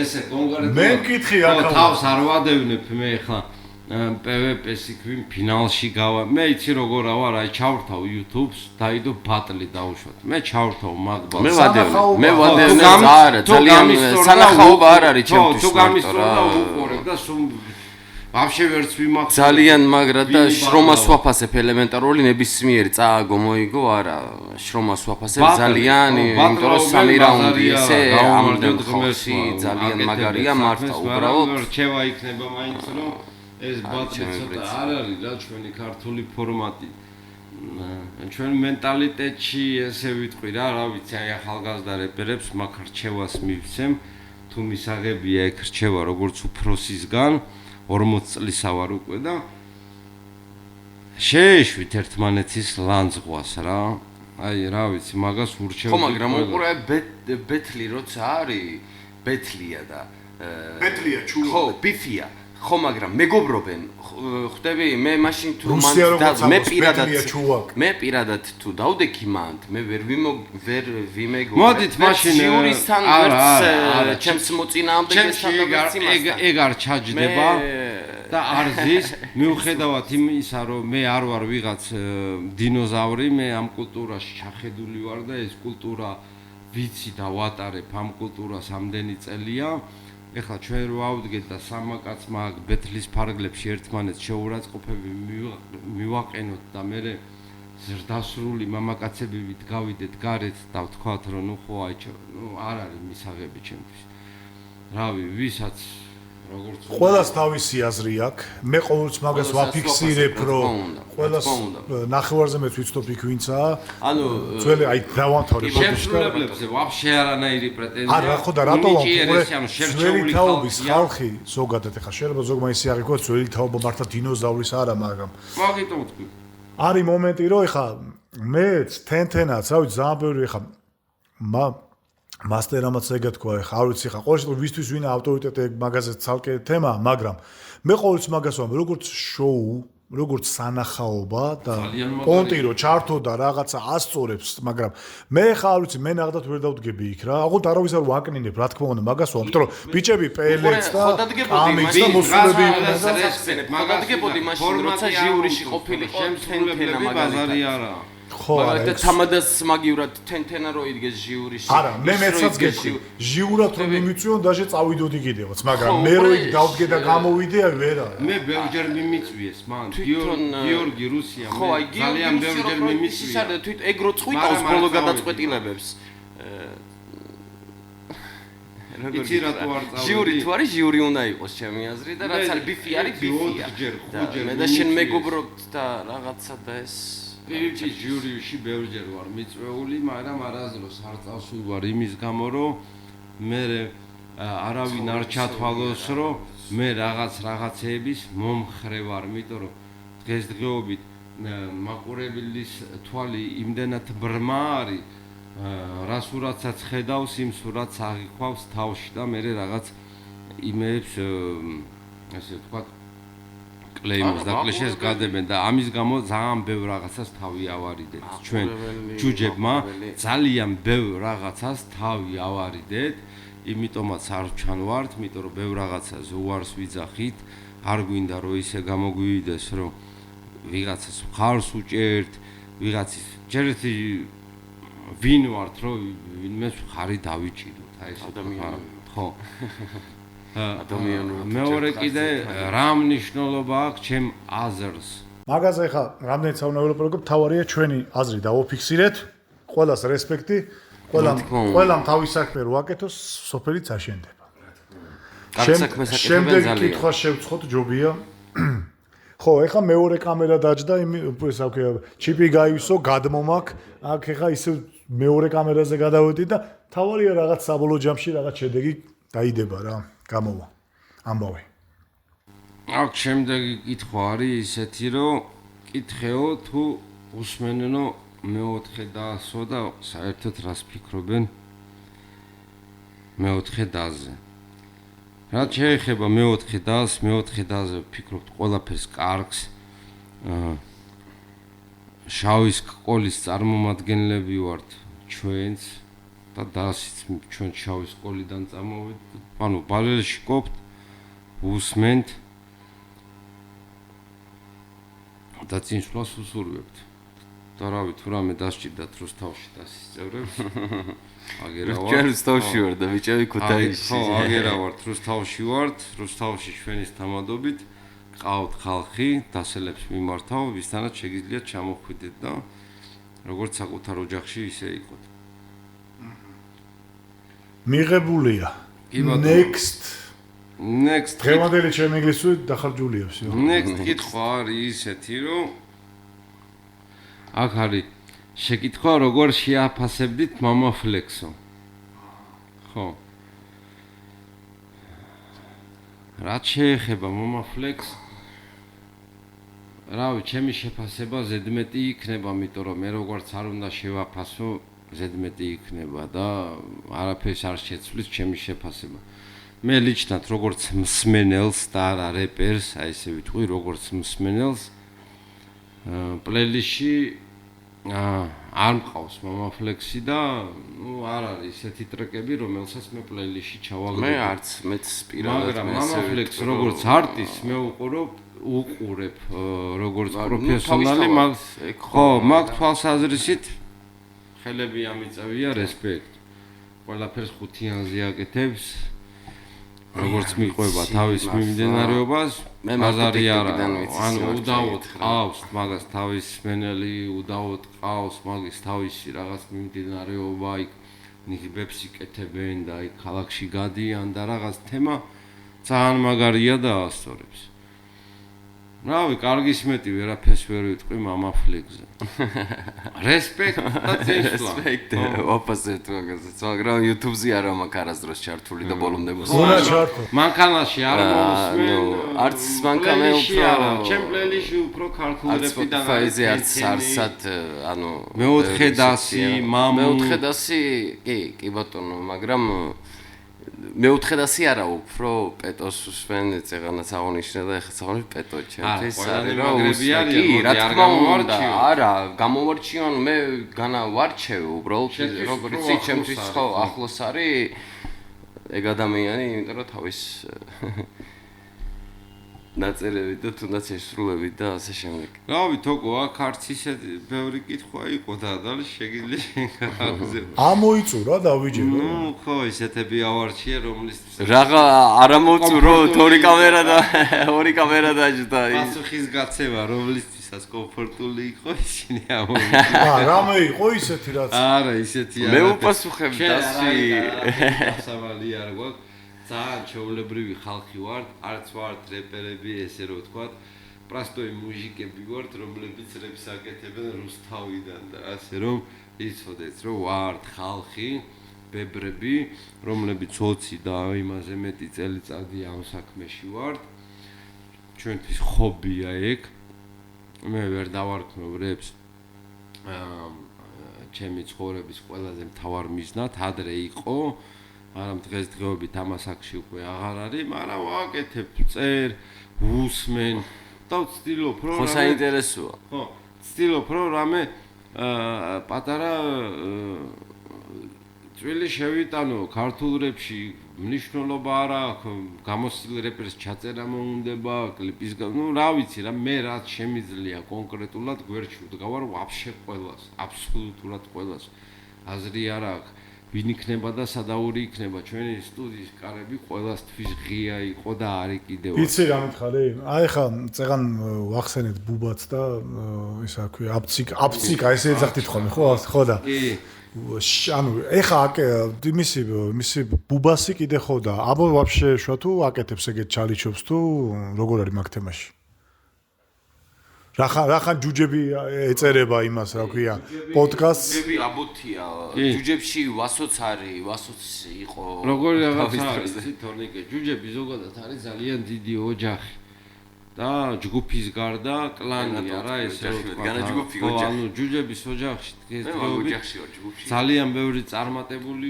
ესე კონკრეტულად მე მკითხი აქ თავს არ ვადევნებ მე ეხლა PvP-ს იქვი ფინალში გავა. მე იცი როგორ ვარ, აი ჩავრთავ YouTube-ს, დაიდო ბატლი დავუშვათ. მე ჩავრთავ მაგბალს. მე ვადევნებ ძალიან სანახაობა არ არის ჩემთვის. თუ გამისწორდა უყურებ და სულ ვაფშე ვერც ვიმახსოვრე. ძალიან მაგრა და შრომას ვაფასებ ელემენტარული ნებისმიერი წააგო მოიგო არა შრომას ვაფასებ ძალიან იმიტომ რომ სამი რაუნდი ესე ამდენ ხალხი ძალიან მაგარია მართლა უბრალოდ რჩევა იქნება მაინც რომ ეს ბატლი ცოტა არ არის რა ჩვენი ქართული ფორმატი. ჩვენ მენტალიტეტში ესე ვიტყვი რა ვიცი აი ახალგაზრდა რეპერებს მაგ რჩევას მივცემ თუ მისაღებია ეგ რჩევა როგორც უფროსისგან 40 წლისა ვარ უკვე და შეეშვით ერთმანეთის ლანძღვას რა. აი რა ვიცი მაგას ურჩევ. ხო მაგრამ უყურე ბეთლი როცა არის ბეთლია და ბეთლია ჩუო. ხო ბიფია. ხო მაგრამ მეგობრობენ ხვდები მე მაშინ თუ მე პირადად თუ დავდექი მანდ მე ვერ ვიმეგობრებ მოდით მაშინ იურისთან ვერც ჩემს მოწინააღმდეგესთან ეგ არ ჩაჯდება და არ ზის მიუხედავად იმისა რომ მე არ ვარ ვიღაც დინოზავრი მე ამ კულტურაში ჩახედული ვარ და ეს კულტურა ვიცი და ვატარებ ამ კულტურას ამდენი წელია ეხლა ჩვენ რო ავდგეთ და სამაკაცმა აქ ბეთლის ფარგლებში ერთმანეთს შეურაცხყოფები მივაყენოთ და მე ზრდასრული მამაკაცები გავიდეთ გარეთ და ვთქვათ რომ ნუ ხო აი ნუ არ არის მისაღები ჩემთვის. რავი, ვისაც როგორც ყველას თავისი აზრი აქვს. მე ყოველთვის მაგას ვაფიქსირებ, რომ ყველას ნახევარზე მეც ვიცნობ იქ ვინცაა. ანუ ძველი აი დავამთავრე შემსრულებლებზე ვაფშე არანაირი პრეტენზია. არა ხო და რატო უყურე ძველი თაობის ხალხი ზოგადად ეხა შეიძლება ზოგმა ისე აღიქვა ძველი თაობა მართლა დინოზავრის არა, მაგრამ მაგიტომ ვთქვი. არის მომენტი რომ ეხა მეც თენთენაც რა ვიცი ძალიან ბევრი ეხა მასტერამაც ეგ თქვა ეხა არ ვიცი ეხა ყოველ შემთხვევაში ვისთვის ვინ ავტორიტეტი მაგაზე ცალკე თემაა, მაგრამ მე ყოველთვის მაგას ვამბობ როგორც შოუ როგორც სანახაობა და პონტი რო ჩართო და რაღაცა ასწორებს, მაგრამ მე ხა არ ვიცი, მე ნახდათ ვერ დავდგები იქ რა. აღარ არავის არ ვაკნინებ, რა თქმა უნდა, მაგას ვამბობ, რომ ბიჭები პელეც და ამის და მოსულები მაგადგებოდი მაშინ როცა ჟიურიში ყოფილიყო თენთენა ბაზარი არა. ხო, მაგალითად თამადას მაგივრად თენთენა რო იდგეს ჟიურიში. არა, მე მეცაც გეტყვი. ჟიურად რომ მიმიწვიონ დაჟე წავიდოდი კიდევაც, მაგრამ მე რო იქ დავდგე და გამოვიდე, აი ვერ არა. მე ბევრჯერ მიმიწვიეს, მან გიორგი რუსია, მე ძალიან ბევრჯერ მიმიწვია. ისე თვით ეგრო წვიტავს ბოლო გადაწყვეტილებებს. იცი რატო არ წავედი? ჟიური თუ არის, ჟიური უნდა იყოს ჩემი აზრით და რაც არის ბიფი არის ბიფია. მე და შენ მეგობრობთ და რაღაცა და ეს პირიქით ჟიურიში ბევრჯერ ვარ მიწვეული, მაგრამ არასდროს არ წავსულ ვარ იმის გამო, რომ მე არავინ არ ჩათვალოს, რომ მე რაღაცეების მომხრე ვარ, იმიტომ რომ დღესდღეობით მაყურებლის თვალი იმდენად ბრმა არის, რა სურათსაც ხედავს, იმ სურათს აღიქვავს თავში და მე რაღაც იმეებს ასე ვთქვათ კლეიმს და კლიშეს გადებენ და ამის გამო ძალიან ბევრ რაღაცას თავი ავარიდეთ ჩვენ ჯუჯებმა ძალიან ბევრ რაღაცას თავი ავარიდეთ იმიტომაც არ ჩანვართ იმიტომ რომ ბევრ რაღაცას უარს ვიძახით არ გვინდა რომ ისე გამოგვივიდეს რომ ვიღაცას მხარს უჭერთ ვიღაცის ჯერეთი ვინ ვართ რომ ვინმეს მხარი დავიჭიროთ აი ეს ადამიანი ხო მეორე კიდე რა მნიშვნელობა აქვს ჩემ აზრს მაგაზე ხა რამდენიც საუნაველობ თავარია ჩვენი აზრი დავოფიქსირეთ ყველას რესპექტი ყველამ თავის საქმე რო აკეთოს სოფელიც აშენდება შემდეგ კითხვა შევცხოთ ჯობია ხო ეხა მეორე კამერა დაჯდა ეს აქ ჩიპი გაივსო გადმომაქ აქ ეხა ისე მეორე კამერაზე გადავედი და თავარია რაღაც საბოლოო ჯამში რაღაც შედეგი დაიდება რა გამოვა ამბავი აქ შემდეგი კითხვა არის ისეთი რომ კითხეო თუ უსმენენო მეოთხე დაასო და საერთოდ რას ფიქრობენ მეოთხე დაზე რაც შეეხება მეოთხე დაზე ვფიქრობთ ყველაფერს კარგს შავის სკოლის წარმომადგენლები ვართ ჩვენც და დასიც ჩვენ შავის სკოლიდან წამოვიდით ანუ ბალელში ყოფთ უსმენთ და წინსვლას უსურვებთ და რავი თუ რამე დასჭირდათ რუსთავში დასწევრებს აგერავარ ჩვენ რუსთავში ვარ და ბიჭები ქუთაისში ხო აგერავართ რუსთავში ჩვენის თამადობით ყავთ ხალხი დასელებს მიმართავ ვისთანაც შეგიძლიათ ჩამოხვიდეთ და როგორც საკუთარ ოჯახში ისე იყოთ მიღებულია next დღევანდელი ჩემი ინგლისური დახარჯულია всё next კითხვა არის ისეთი რომ აქ არის შეკითხვა როგორ შეაფასებდით მამა ფლექსო ხო რაც შეეხება მამა ფლექს რავი ჩემი შეფასება ზედმეტი იქნება იმიტომ რომ მე როგორც არ უნდა შევაფასო ზედმეტი იქნება და არაფერს არ შეცვლის ჩემი შეფასება მე ლიჩნად როგორც მსმენელს და არა რეპერს აი ესე ვიტყვი როგორც მსმენელს პლეილისტში არ მყავს მამა ფლექსი და ნუ არ არის ესეთი ტრეკები რომელსაც მე პლეილისტში ჩავაგდებ მე არც მეც პირადად მაგრამ მამა ფლექს როგორც არტის მე უყურებ როგორც პროფესიონალი ხო მაგ თვალსაზრისით ხელები ამიწევია რესპექტ ყველაფერს ხუთიანზე აკეთებს როგორც მიყვება თავის მიმდინარეობას ბაზარი არა ანუ უდავოდ ყავს მაგას თავის მენელი უდავოდ ყავს მაგის თავისი რაღაც მიმდინარეობა იქ ნიღბებს იკეთებენ და იქ ქალაქში გადიან და რაღაც თემა ძალიან მაგარია და ასწორებს. რავი, კარგი სმეტი ვერაფერს ვერ ვიტყვი მამაფლეგზე. რესპექტ და წინსვლა. რესპექტ, ოპოზიტ მაგაზეც, მაგრამ YouTube-ზე არა მაქვს არასდროს ჩართული და ბოლომდე უნდა ჩართო. მანქანაში არ მომსმენ. არც მანქანა უფრო ჩემ პლეილისტში უფრო ქართული რეპიდან Spotify-ზე არცად, ანუ მეოთხე დასი, მამუ. მეოთხე დასი, კი ბატონო, მაგრამ მეოთხე დასი არა უფრო პეტოს უსვენ წეღანაც აღონიშნა და ეხლა აღონიშნა პეტო ჩემთვის არის რა კი რა თქმა უნდა არა გამოვარჩიონ მე განავარჩევ უბრალოდ როგორც იცი ჩემთვის ხო ახლოს არის ეგ ადამიანი იმიტომ რომ თავის ნაწერები და თუნდაც ესრულები და ასე შემდეგ. რავი, თოკო, აქ არც ისე ბევრი კითხვა იყო და ადალი შეგიძლია აღზევ. ამოიწურა დავიჯერო. ნუ, ხო, ისეთები ავარჩიე, რომლის რაღა არა მოწურო, ორი კამერა და ორი კამერა დაჯდა. პასუხის გაცემა, რომლისთვისაც კომფორტული იყო, ისინი ამოვიდა. რამე იყო ისეთი რაც. არა, ისეთი არა. მე უპასუხებ დასი. დასავალი არ გვაქვს. ძალიან ჩვეულებრივი ხალხი ვართ, არც ვართ რეპერები, ესე რომ ვთქვათ, პრასტოი მუზიკები ვართ, რომლებიც რეპს აკეთებენ რუსთავიდან და ასე რომ იცოდეთ, რომ ვართ ხალხი, ბებრები, რომლებიც 20 და იმაზე მეტი წელიწადი ამ საქმეში ვართ. ჩვენთვის ხობია ეგ. მე ვერ დავარქმევ რეპს. ჩემი ცხოვრების ყველაზე მთავარ მიზნად ადრე იყო მაგრამ დღესდღეობით ამასაკში უკვე აღარ არის, მაგრამ ვაკეთებ, წერ, უსმენ და ვცდილობ რომ ხო საინტერესოა. ხო, ვცდილობ რომ რამე პატარა წვილი შევიტანო ქართულ რეპში მნიშვნელობა არა აქვს, გამოსილ რეპერს ჩაწერა მოუნდება, კლიპის ნუ რა ვიცი რა, მე რაც შემიძლია კონკრეტულად გვერდში ვდგავარ ვაფშე ყველას, აბსოლუტურად ყველას. აზრი არ აქვს. ვინ იქნება და სადაური იქნება ჩვენი სტუდიის კარები ყველასთვის ღია იყო და არის კიდევ. იცი რა მითხარი? აი ხა წეგან ვახსენეთ ბუბაც და ისა ქვია აფციკა ესე ეძახდით ხოლმე ხო? ხო და. კი. ანუ ეხა მისი ბუბასი კიდე ხო და აბა ვაფშე შვა თუ აკეთებს ეგეთ ჩალიჩობს თუ როგორ არის მაგ თემაში? რახან ჯუჯები ეწერება იმას, რა ქვია, პოდკასტს. ჯუჯები აბოთია, ჯუჯებში ვასოც არის, ვასოც იყო. როგორი რაღაცა არის, თორნიკე, ჯუჯები ზოგადად არის ძალიან დიდი ოჯახი. და ჯგუფის გარდა კლანი არა ესე რომ ვთქვა. ანუ ჯუჯების ოჯახში ძალიან ბევრი წარმატებული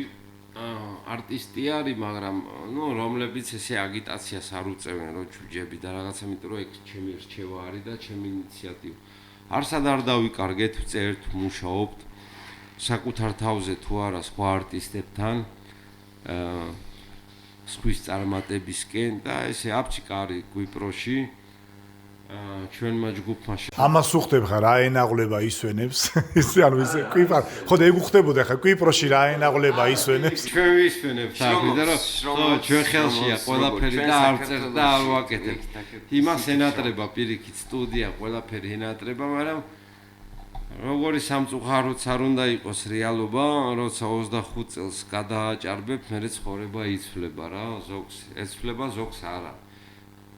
არტისტი არის, მაგრამ ნუ რომლებიც ესე აგიტაციას არ უწევენ რომ ჯუჯები და რაღაცა, იმიტომ რომ ეგ ჩემი რჩევა არის და ჩემი ინიციატივა. არსად არ დავიკარგეთ, ვწერთ, მუშაობთ საკუთარ თავზე თუ არა სხვა არტისტებთან სხვის წარმატებისკენ და ესე აფჩიკა არის კვიპროში ჩვენმა ჯგუფმა ამას უხდებ ხარ რა ენაღლება ისვენებს ისე ანუ ისე კვიპრ ხო და ეგ უხდებოდა ხა კვიპროში რა ენაღლება ისვენებს ჩვენ ვისვენებთ ახლა რა ჩვენ ხელშია ყველაფერი და არ წერთ და არ ვაკეთებთ იმას ენატრება პირიქით სტუდია ყველაფერი ენატრება მაგრამ როგორი სამწუხაროც არ უნდა იყოს რეალობა როცა 25 წელს გადააჭარბებ მე ცხოვრება იცვლება რა ზოგს ეცვლება ზოგს არა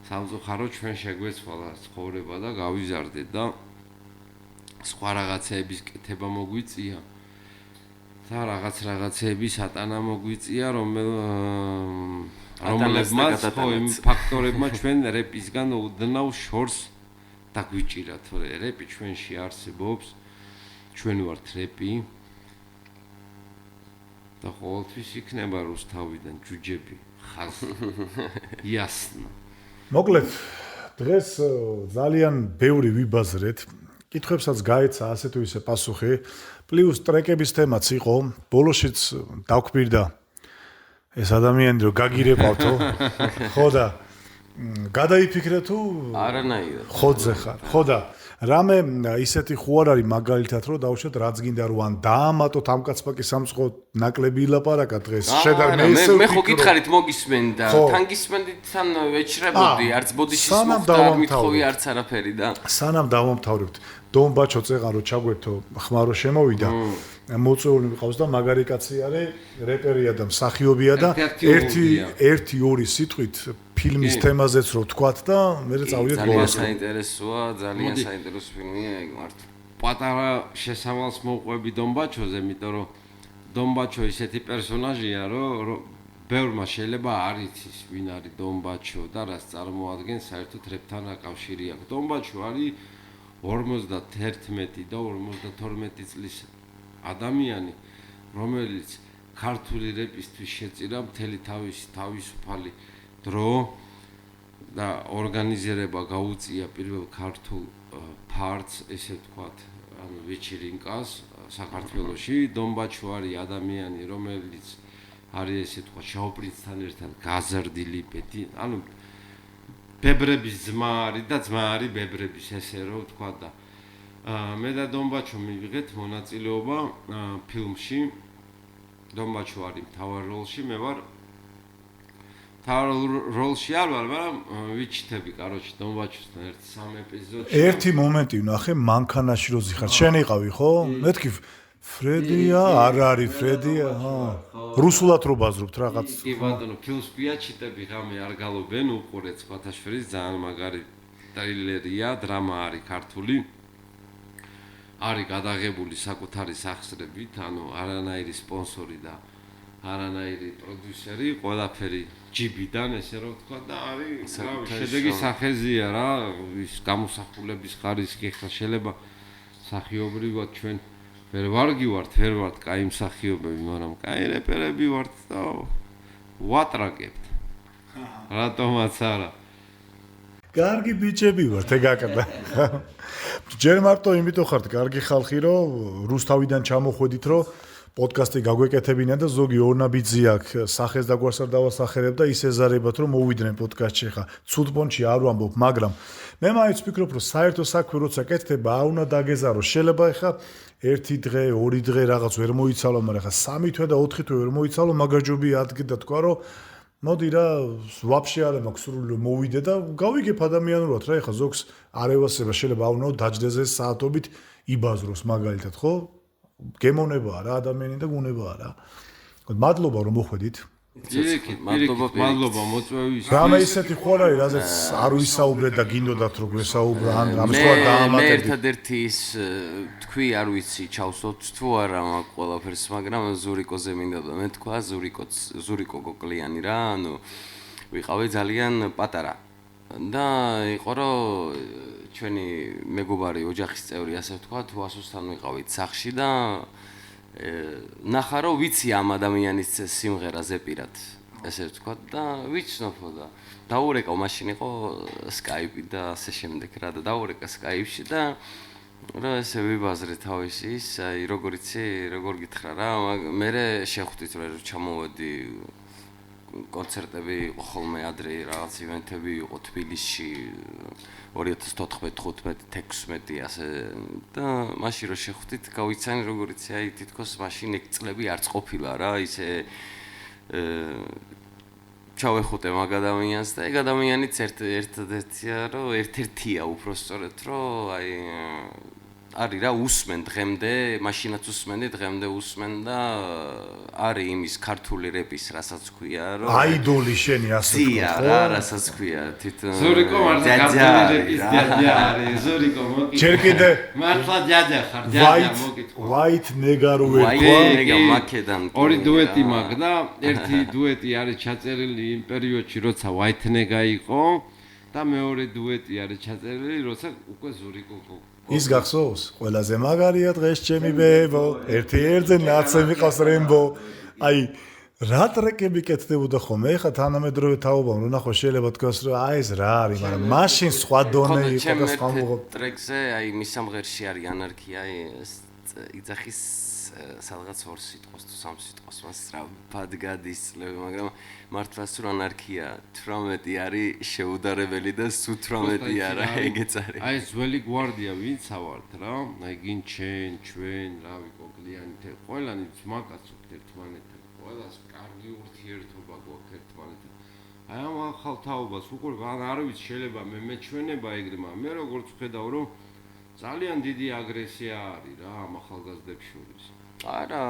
სამწუხარო ჩვენ შეგვეცვალა ცხოვრება და გავიზარდეთ და სხვა რაღაცეების კეთება მოგვიწია და რაღაცეების ატანა მოგვიწია რომლებმაც ხო იმ ფაქტორებმა ჩვენ რეპისგან უდნავ შორს დაგვიჭირა თორე რეპი ჩვენში არსებობს ჩვენ ვართ რეპი და ყოველთვის იქნება რუსთავიდან ჯუჯები ხაზი იასნა მოკლედ დღეს ძალიან ბევრი ვიბაზრეთ კითხვებსაც გაეცა ასე თუ ისე პასუხი პლუს ტრეკების თემაც იყო ბოლოშიც დავკვირდა ეს ადამიანი რომ გაგირებავთო ხო და გადაიფიქრე თუ არანაირად ხოძე ხარ ხო და რამე ისეთი ხო არ არის მაგალითად რომ დავუშვათ რაც გინდა რომ ან დაამატოთ ამ კაცმაკი სამწყო ნაკლები ილაპარაკა დღეს შედარ მე ხო გითხარით მოგისმენ და თან გისმენდით თან ვეჩრებოდი არც ბოდიშის მოხდა არ მithოვი არც არაფერი და სანამ დავამთავრებთ დონ ბაჩო წეღან რო ჩაგვერთო ხმარო შემოვიდა მოწვეული მიყავს და მაგარი კაცი არის, რეპერია და მსახიობია და ერთი-ორი სიტყვით ფილმის თემაზეც რო ვთქვათ და მე წავიდეთ ძალიან ბოლოს. საინტერესოა, ძალიან საინტერესო ფილმია ეგ მარტო. პატარა შესავალს მოყვები დონბაჩოზე, იმიტომ რომ დონბაჩო ისეთი პერსონაჟია, რომ ბევრმა შეიძლება არ იცის, ვინ არის დონბაჩო და რას წარმოადგენს საერთოდ რეპთან აკავშირი აქვს. დონბაჩო არის 51 და 52 წლის ადამიანი, რომელიც ქართული რეპისთვის შეწირა მთელი თავისუფალი დრო და ორგანიზება გაუწია პირველ ქართულ ფარტს, ესე ვთქვათ, ანუ ვეჩერინკას საქართველოში. დონბაჩო არის ადამიანი, რომელიც არის ესე ვთქვათ, შაოპრინცთან ერთად გაზრდილი პეტი, ანუ ბებრების ძმა არის და ძმა არის ბებრების, ესე რომ ვთქვათ და მე და დონბაჩო მივიღეთ მონაწილეობა ფილმში. დონბაჩო არის მთავარ როლში, მე ვარ მთავარ როლში არ ვარ, მაგრამ ვიჩიტები, კაროჩი, დონბაჩოსთან ერთ 3 ეპიზოდში. ერთი მომენტი ვნახე, მანქანაში რო ზიხარ, შენ იყავი, ხო? მეთქი ფრედია, არ არის ფრედია, რუსულად რო ბაზრობთ რაღაც. კი ბატონო, ფილმს ვიაჩიტები, ღამე არ გალობენ, უყურეთ ბათაშვილის, ძალიან მაგარი ტრილერია, დრამა არის ქართული. არის გადაღებული საკუთარი სახსრებით, ანუ არანაირი სპონსორი და არანაირი პროდიუსერი, ყველაფერი ჯიბიდან, ესე რომ ვთქვა და არის შედეგი სახეზია რა, ის გამოსახულების ხარისხი ხა შეიძლება სახიობრივად ჩვენ ვერ ვარგივართ, ვერ ვართ კაი მსახიობები, მაგრამ კაი რეპერები ვართ და ვატრაკებთ. რატომაც არა. კარგი ბიჭები ვართ, ეგაკდა. ჯერ მარტო იმიტომ ხართ კარგი ხალხი, რომ რუსთავიდან ჩამოხვედით, რომ პოდკასტი გაგვეკეთებინა და ზოგი ორნაბიძი აქვს სახეს და გვარს არ დავასახერებ და ის ეზარებათ, რომ მოვიდნენ პოდკასტში ხა. ცუდ პონჩი არ ვამბობ, მაგრამ მე მაინც ვფიქრობ, რომ საერთო საქმე როცა კეთდება, არ უნდა დაგეზარო. შეიძლება ხა 1 დღე, 2 დღე რაღაც ვერ მოიცალო, მაგრამ ხა 3 თვე და 4 თვე ვერ მოიცალო, მაგაჯობი ადგე და თქვა, რომ მოდი რა, ვაფშე არ მაქვს სრული მოვიდე და გავიგებ ადამიანურად რა, ხა ზოგს არ ევასება, შეიძლება არ უნდა დაჯდეზე საათობით იბაზროს მაგალითად, ხო? გემოვნებაა რა ადამიანი და გუნებაა რა. მადლობა რომ მოხვედით. მადლობა მოწვევის. რამე ისეთი ხوار არის, რაზეც არ ვისაუბრეთ და გინდოდათ რომ გვესაუბრა, ან რამის თქვა დაამატებდი. მე ერთადერთი ის თქვი, არ ვიცი, ჩავსოთ თუ არა მაგ ყველაფერს, მაგრამ ზურიკოზე მინდა და მე თქვა ზურიკო გოკლიანი რა, ანუ ვიყავი ძალიან პატარა. და იყო რომ ჩვენი მეგობარი ოჯახის წევრი, ასე ვთქვათ, უასოსთან ვიყავით სახლში და ნახა რომ ვიცი ამ ადამიანის სიმღერას ეპირად, ესე ვთქვათ და ვიცნობო და დაურეკავ, მაშინ იყო Skype და ასე შემდეგ რა და დაურეკა Skype-ში და რა ესე ვიბაზრე თავისი ის, აი როგორ იცი, როგორ გითხრა რა, მე შეხვდით რომ ჩამოვედი კონცერტები იყო ხოლმე ადრე რაღაც ივენთები იყო თბილისში 2014-15-16 ასე და მაშინ რო შეხვდით გავიცანი როგორ იცი აი თითქოს მაშინ ეგ წლები არც ყოფილა რა ისე ჩავეხუტე მაგ ადამიანს და ეგ ადამიანიც ერთადერთია რომ ერთ-ერთია უბრალოდ რომ აი არის რა უსმენ დღემდე, მაშინაც უსმენდი, დღემდე უსმენ და არის იმის ქართული რეპის, რასაც ქვია, რომ აიდოლი შენი ასე ვთქვა, რა, რასაც ქვია, თვითონ ზურიკო მართლა ქართული რეპის დიადა არის, ზურიკო მოკითხა. ჯერ კიდე მართლა დიადა ხარ, დიადა მოკითხა. White Nega-რო ერქვა. White Nega მაკედან. ორი დუეტი მაქვს და ერთი დუეტი არის ჩაწერილი იმ პერიოდში, როცა White Nega იყო და მეორე დუეტი არის ჩაწერილი, როცა უკვე ზურიკო ის გახსოვს? ყველაზე მაგარია დღეს ჩემი ბებო, ერთი-ერთზე ნაცე მიყავს რემბო. აი, რა ტრეკები კეთდებოდა ხოლმე? ეხლა თანამედროვე თაობამ რო ნახო შეიძლება თქვას რომ აი ეს რა არის, მაგრამ მაშინ სხვა დონე იყო და სხვა მოღო. ტრეკზე აი მის სამღერში არის ანარქია, იძახის სადღაც 2 სიტყვას თუ 3 სიტყვას მას სწრაფად გადისწლები, მაგრამ მართლაც თუ ანარქია 18 არის შეუდარებელი და სულ 18 არა, ეგეც არის. აი ძველი გვარდია ვინცა ვართ რა, აი გინ ჩვენ, რავი, კოკლიანი, ყველანი ძმაკაცობთ ერთმანეთთან, ყველას კარგი ურთიერთობა გვაქვს ერთმანეთთან. აი ამ ახალ თაობას უყურებ, არ ვიცი შეიძლება მე მეჩვენება ეგრე, მაგრამ მე როგორც ვხედავ რომ ძალიან დიდი აგრესია არის რა ამ ახალგაზრდებს შორის. არა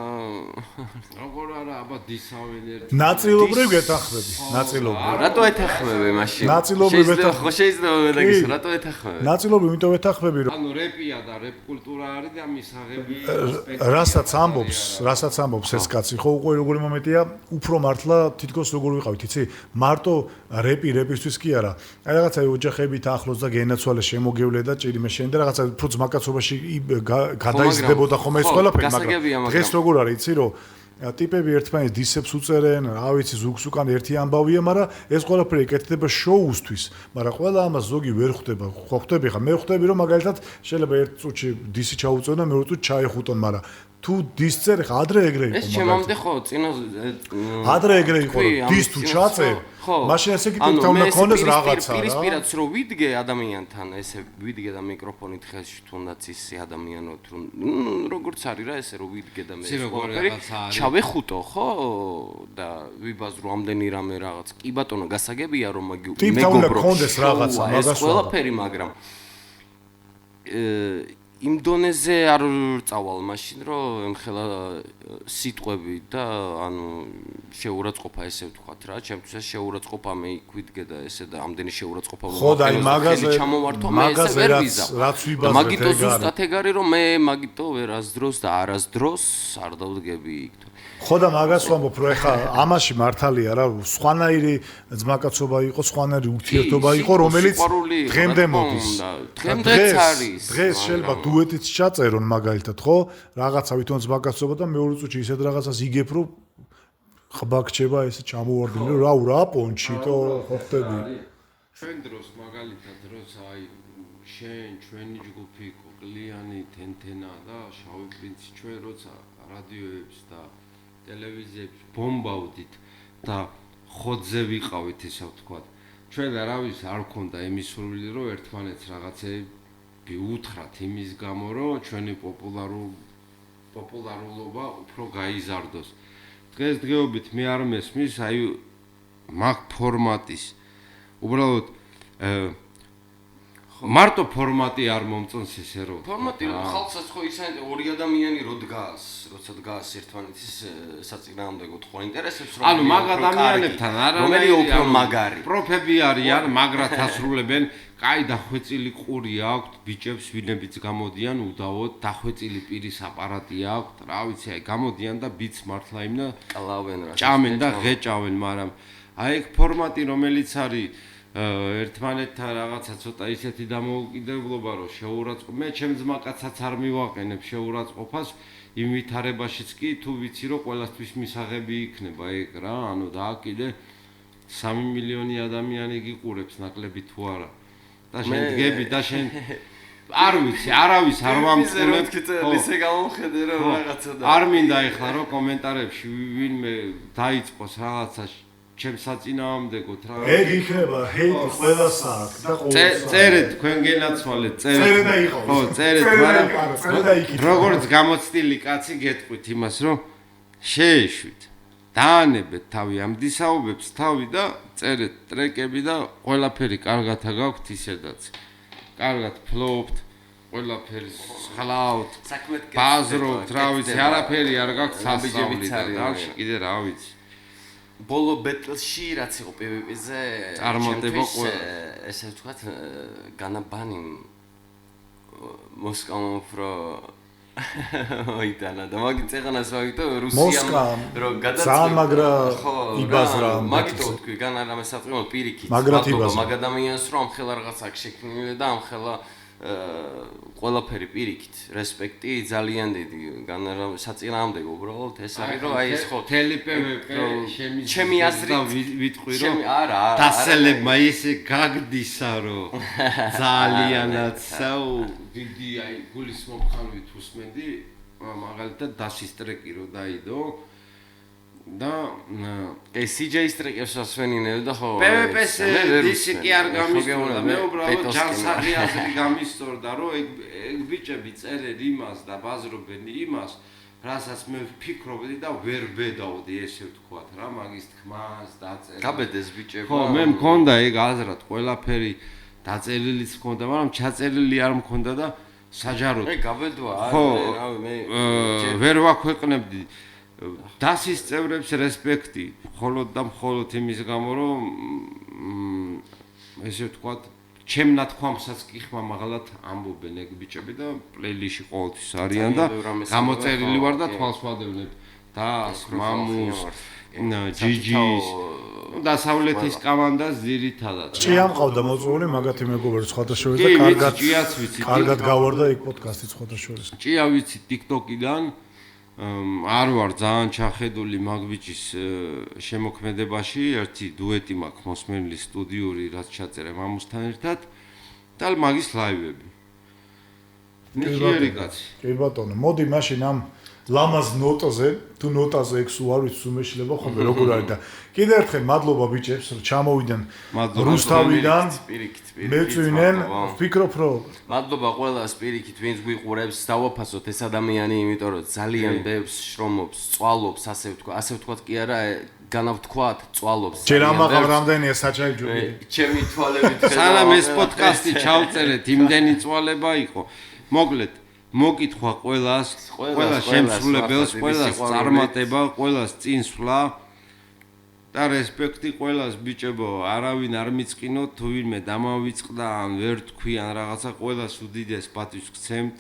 როგორ არა აბა დისავენ ერთ ნაწილობრივ გეთახმები ნაწილობრივ რატო ეთახმები მაშინ ნაწილობრივ ხო შეიძლება მეგეს რატო ეთახმები ნაწილობრივ იმიტომ ეთახმები რომ ანუ რეპია და რეპ კულტურა არის და მისაღები რასაც ამბობს ეს კაცი ხო უკვე როგორი მომენტია უფრო მართლა თითქოს როგორ ვიყავით იცი მარტო რეპისთვის კი არა აი რაღაცა ოჯახებით ახლოს და გენაცვალე შემოგევლე და ჭირიმე შენ და რაღაცა უფრო ძმაკაცობაში გადაიზრდებოდა ხომ ეს ყველაფერი მაგრამ დღეს როგორ არის იცი რომ ტიპები ერთმანეთს დისებს უწერენ, რა ვიცი, ზუგს უკან ერთი ამბავია, მაგრამ ეს ყველაფერი ეკეთება შოუსთვის, მაგრამ ყველა ამას ზოგი ვერ ხვდება. ხო ხვდები ხა, მე ხვდები რომ მაგალითად შეიძლება ერთ წუთში დისი ჩაუწევენ და მეორე წუთში ჩაეხუტონ, მაგრამ თუ დის წერ ხა ადრე ეგრე იყო ეს ჩემამდე ხო წინა ადრე ეგრე იყო დის თუ ჩაწერ მაშინ ესე კი თუ უნდა ქონდეს რაღაცა რა პირისპირად რო ვიდგე ადამიანთან ესე ვიდგე და მიკროფონით ხელში თუნდაც ისე ადამიანო თუ როგორც არის რა ესე რო ვიდგე და მე ჩავეხუტო ხო და ვიბაზრო ამდენი რამე რაღაც კი ბატონო გასაგებია რომ მეგობრო ქონდეს რაღაცა მაგას ყველაფერი მაგრამ იმ დონეზე არ წავალ მაშინ რომ ემხელა სიტყვები და ანუ შეურაცხყოფა ესე ვთქვათ რა ჩემთვის ეს შეურაცხყოფა მე იქვიდგე და ესე და ამდენი შეურაცხყოფა ხო და აი მაგაზე ჩამოვართო მე ესე ვერ ვიზავ რაც ვიბაზრეთ მაგიტო ზუსტად ეგ არის რომ მე მაგიტო ვერასდროს და არასდროს არ დავდგები იქ ხო და მაგას ვამბობ რომ ეხა ამაში მართალია რა სხვანაირი ძმაკაცობა იყო სხვანაირი ურთიერთობა იყო რომელიც დღემდე მოდის დღემდეც არის დღეს შეიძლება დუეტიც ჩაწერონ მაგალითად ხო რაღაცა ვითომ ძმაკაცობა და მეორე წუთში ისეთ რაღაცას იგებ რომ ხბა გჭება ესე ჩამოვარდნილი რა ურა პონჩიტო ხო ხტები ჩვენ დროს მაგალითად როცა აი შენ ჩვენი ჯგუფი კოკლიანი თენთენა და შავი პრინცი ჩვენ როცა რადიოებს და ტელევიზიებს ბომბავდით და ხოძზე ვიყავით ესე ვთქვათ. ჩვენ არავის არ ქონდა იმის სურვილი რომ ერთმანეთს რაღაცები უთხრათ იმის გამო რომ ჩვენი პოპულარულობა უფრო გაიზარდოს. დღესდღეობით მე არ მესმის აი მაგ ფორმატის უბრალოდ მარტო ფორმატი არ მომწონს ესე რომ ფორმატი ხალხსაც ხო ისე ორი ადამიანი რო დგას როცა დგას ერთმანეთის საწინააღმდეგოდ ხო ინტერესებს რომ ანუ მაგ ადამიანებთან რომელი უფრო მაგარი პროფები არიან მაგრად ასრულებენ კაი დახვეწილი ყური აქვთ ბიჭებს ვინებიც გამოდიან უდავოდ დახვეწილი პირის აპარატი აქვთ რა ვიცი აი გამოდიან და ბიც მართლა იმნა კლავენ რა ჭამენ და ღეჭავენ მაგრამ აი ეგ ფორმატი რომელიც არის ერთმანეთთან რაღაცა ცოტა ისეთი დამოუკიდებლობა რომ შეურაცხყოფ მე ჩემ ძმაკაცსაც არ მივაყენებ შეურაცხყოფას იმ ვითარებაშიც კი თუ ვიცი რომ ყველასთვის მისაღები იქნება ეგ რა ანუ და კიდე 3 მილიონი ადამიანი გიყურებს ნაკლები თუ არა და შენ დგები და შენ არ ვიცი არავის არ ვამწყნებ ისე გამომხედე რომ რაღაცა და არ მინდა ეხლა რომ კომენტარებში ვინმე დაიწყოს რაღაცა ჩემ საწინააღმდეგოდ რა ეგ იქნება ჰეიტი ყველას აქვს და ყოველს წერეთ თქვენ გენაცვალეთ წერეთ და იყო ხო წერეთ მაგრამ როგორც გამოცდილი კაცი გეტყვით იმას რომ შეეშვით დაანებეთ თავი ამ დისაუბებს თავი და წერეთ ტრეკები და ყველაფერი კარგათა გაქვთ ისედაც კარგად ფლობთ ყველაფერი ხლავთ ბაზრობთ რა ვიცი არაფერი არ გაქვთ სასწაული და dalში კიდე რა ვიცი ბოლო ბეტლში რაც იყო PvP-ზე წარმატება ყველა ესე ვთქვათ განაბანი მოსკოვ უფრო აიტანა და მაგით წეღანას რა ვიტო რუსიამ რო გადაწყვეტა მაგრა იბაზრა მაგით თქვი გან არა მოსაწყო პირიქით მაგ ადამიანს რომ ამ ხელა რაღაც აქ შექმნილი და ამ ხელა ყველაფერი პირიქით რესპექტი ძალიან დიდი საწინააღმდეგო უბრალოდ ეს არის რომ აი ეს ხო თელიპევ ჩემი აზრით ვიტყვი რომ დასელებმა ისე გაგდისა რომ ძალიანაც დიდი აი გულის მომხარვით უსმენდი მაგალითად დასის ტრეკი რო დაიდო და ეს CJ-ის ტრეკებს ასვენინებ და ხო PvP-ზე დისი კი არ გამისწორდა მე უბრალოდ ჯანსაღი აზრი გამისწორდა რომ ეგ ბიჭები წერენ იმას და ბაზრობენ იმას რასაც მე ვფიქრობდი და ვერ ბედავდი ესე ვთქვათ რა მაგის თქმას დაწერა გაბედეს ბიჭები ხო მე მქონდა ეგ აზრად ყველაფერი დაწერილიც მქონდა მაგრამ ჩაწერილი არ მქონდა და საჯაროდ გაბედვა ხო რავი მე ვერ ვაქვეყნებდი დასის წევრებს რესპექტი მხოლოდ და მხოლოდ იმის გამო რომ ესე ვთქვათ ჩემ ნათქვამსაც კი ხმამაღლად ამბობენ ეგ ბიჭები და პლეილისტში ყოველთვის არიან და გამოწერილი ვარ და თვალს ვადევნებ დას მამუს ჯიჯის დასავლეთის კამანდას ძირითადად ჭია მყავდა მოწვეული მაგათი მეგობარი სხვადასხვა და კარგად გავარდა იქ პოდკასტი სხვადასხვა ჭია ვიცი TikTok-იდან არ ვარ ძალიან ჩახედული მაგბიჭის შემოქმედებაში ერთი დუეტი მაქვს მოსმენილი სტუდიური რაც ჩაწერე მამუსთან ერთად და მაგის ლაივები ნიჭიერი კაცი კი ბატონო მოდი მაშინ ამ ლამაზ ნოტაზე თუ ნოტაზე ექს უარ ვიცი თუ მეშლება ხოლმე როგორ არის და კიდე ერთხელ მადლობა ბიჭებს რომ ჩამოვიდნენ რუსთავიდან მეწვინენ ვფიქრობ რომ მადლობა ყველას პირიქით ვინც გვიყურებს დავაფასოთ ეს ადამიანი იმიტომ რომ ძალიან ბევრს შრომობს წვალობს ასე ვთქვათ კი არა განავთქვათ წვალობს ჯერ ამაღალ რამდენია საჭაი ჯობი ჩემი თვალებით სანამ ეს პოდკასტი ჩავწერეთ იმდენი წვალება იყო მოკლედ მოკითხვა ყველას შემსრულებელს ყველას წარმატება ყველას წინსვლა და რესპექტი ყველას ბიჭებო არავინ არ მიწყინოთ თუ ვინმე დამავიწყდა ან ვერ თქვი ან რაღაცა ყველას უდიდეს პატივს გცემთ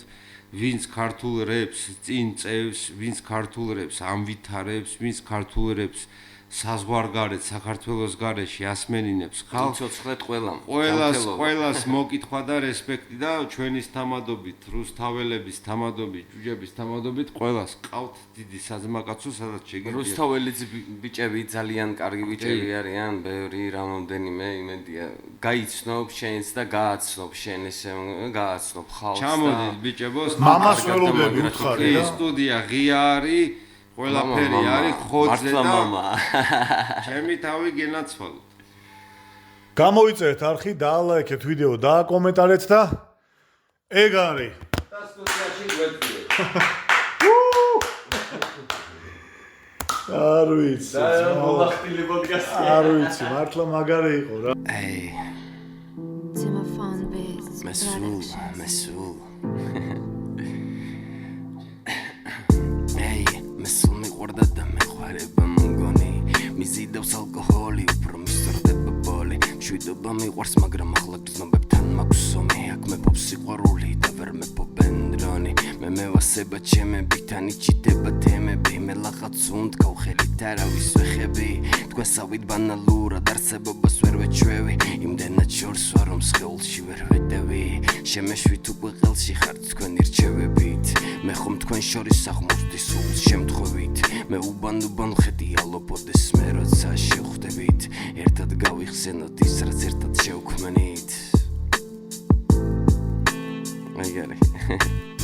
ვინც ქართულ რეპს წინ წევს ვინც ქართულ რეპს ამვითარებს ვინც ქართულ რეპს საზღვარგარეთ საქართველოს გარეშე ასმენინებს ხალხს ცოცხლეთ ყველამ ყველას მოკითხვა და რესპექტი და ჩვენის თამადობით რუსთაველების თამადობით ჯუჯების თამადობით ყველას ყავთ დიდი საძმაკაცო სადაც შეგიძლიათ რუსთაველის ბიჭები ძალიან კარგი ბიჭები არიან ბევრი რამოდენიმე იმედია გაიცნობ შენს და გააცნობ შენ ესე გააცნობ ხალხს ჩამოდით ბიჭებო მამას ველოდები უთხარი და სტუდია ღია არის ყველაფერი არის ხოძე და ჩემი თავი გენაცვალოთ. გამოიწერეთ არხი, დაალაიქეთ ვიდეო, დააკომენტარეთ და ეგ არის. და სტუდიაში გვეწვიეთ. არ ვიცი. და მოლახტილი პოდკასტი. არ ვიცი, მართლა მაგარი იყო რა. Ey. Mesul. Mesul მიყვარდა და მეყვარება მგონი მიზიდავს ალკოჰოლი უფრო მისწორდება ბოლი მშვიდობა მიყვარს მაგრამ ახლა გრძნობებთან მაქვს ომი აქ მეფობს სიყვარული და ვერ მეფობენ დრონი მე მევასება ჩემებით ანიჭდება თემები მე ლაღაც უნდკავ ხელით არავის ვეხები თქვენსავით ბანალურად არსებობას ვერ ვეჩვევი იმდენად შორს ვარ რომ სხეულში ვერ ვედევი შემეშვით უკვე ყელში ხართ თქვენი რჩევებით მე ხომ თქვენ შორის აღმოჩნდი სულს შემთხვევით მე უბან ხედი ალოპოდეს მე როცა შევხვდებით ერთად გავიხსენოთ ის რაც ერთად შევქმნით აი გარე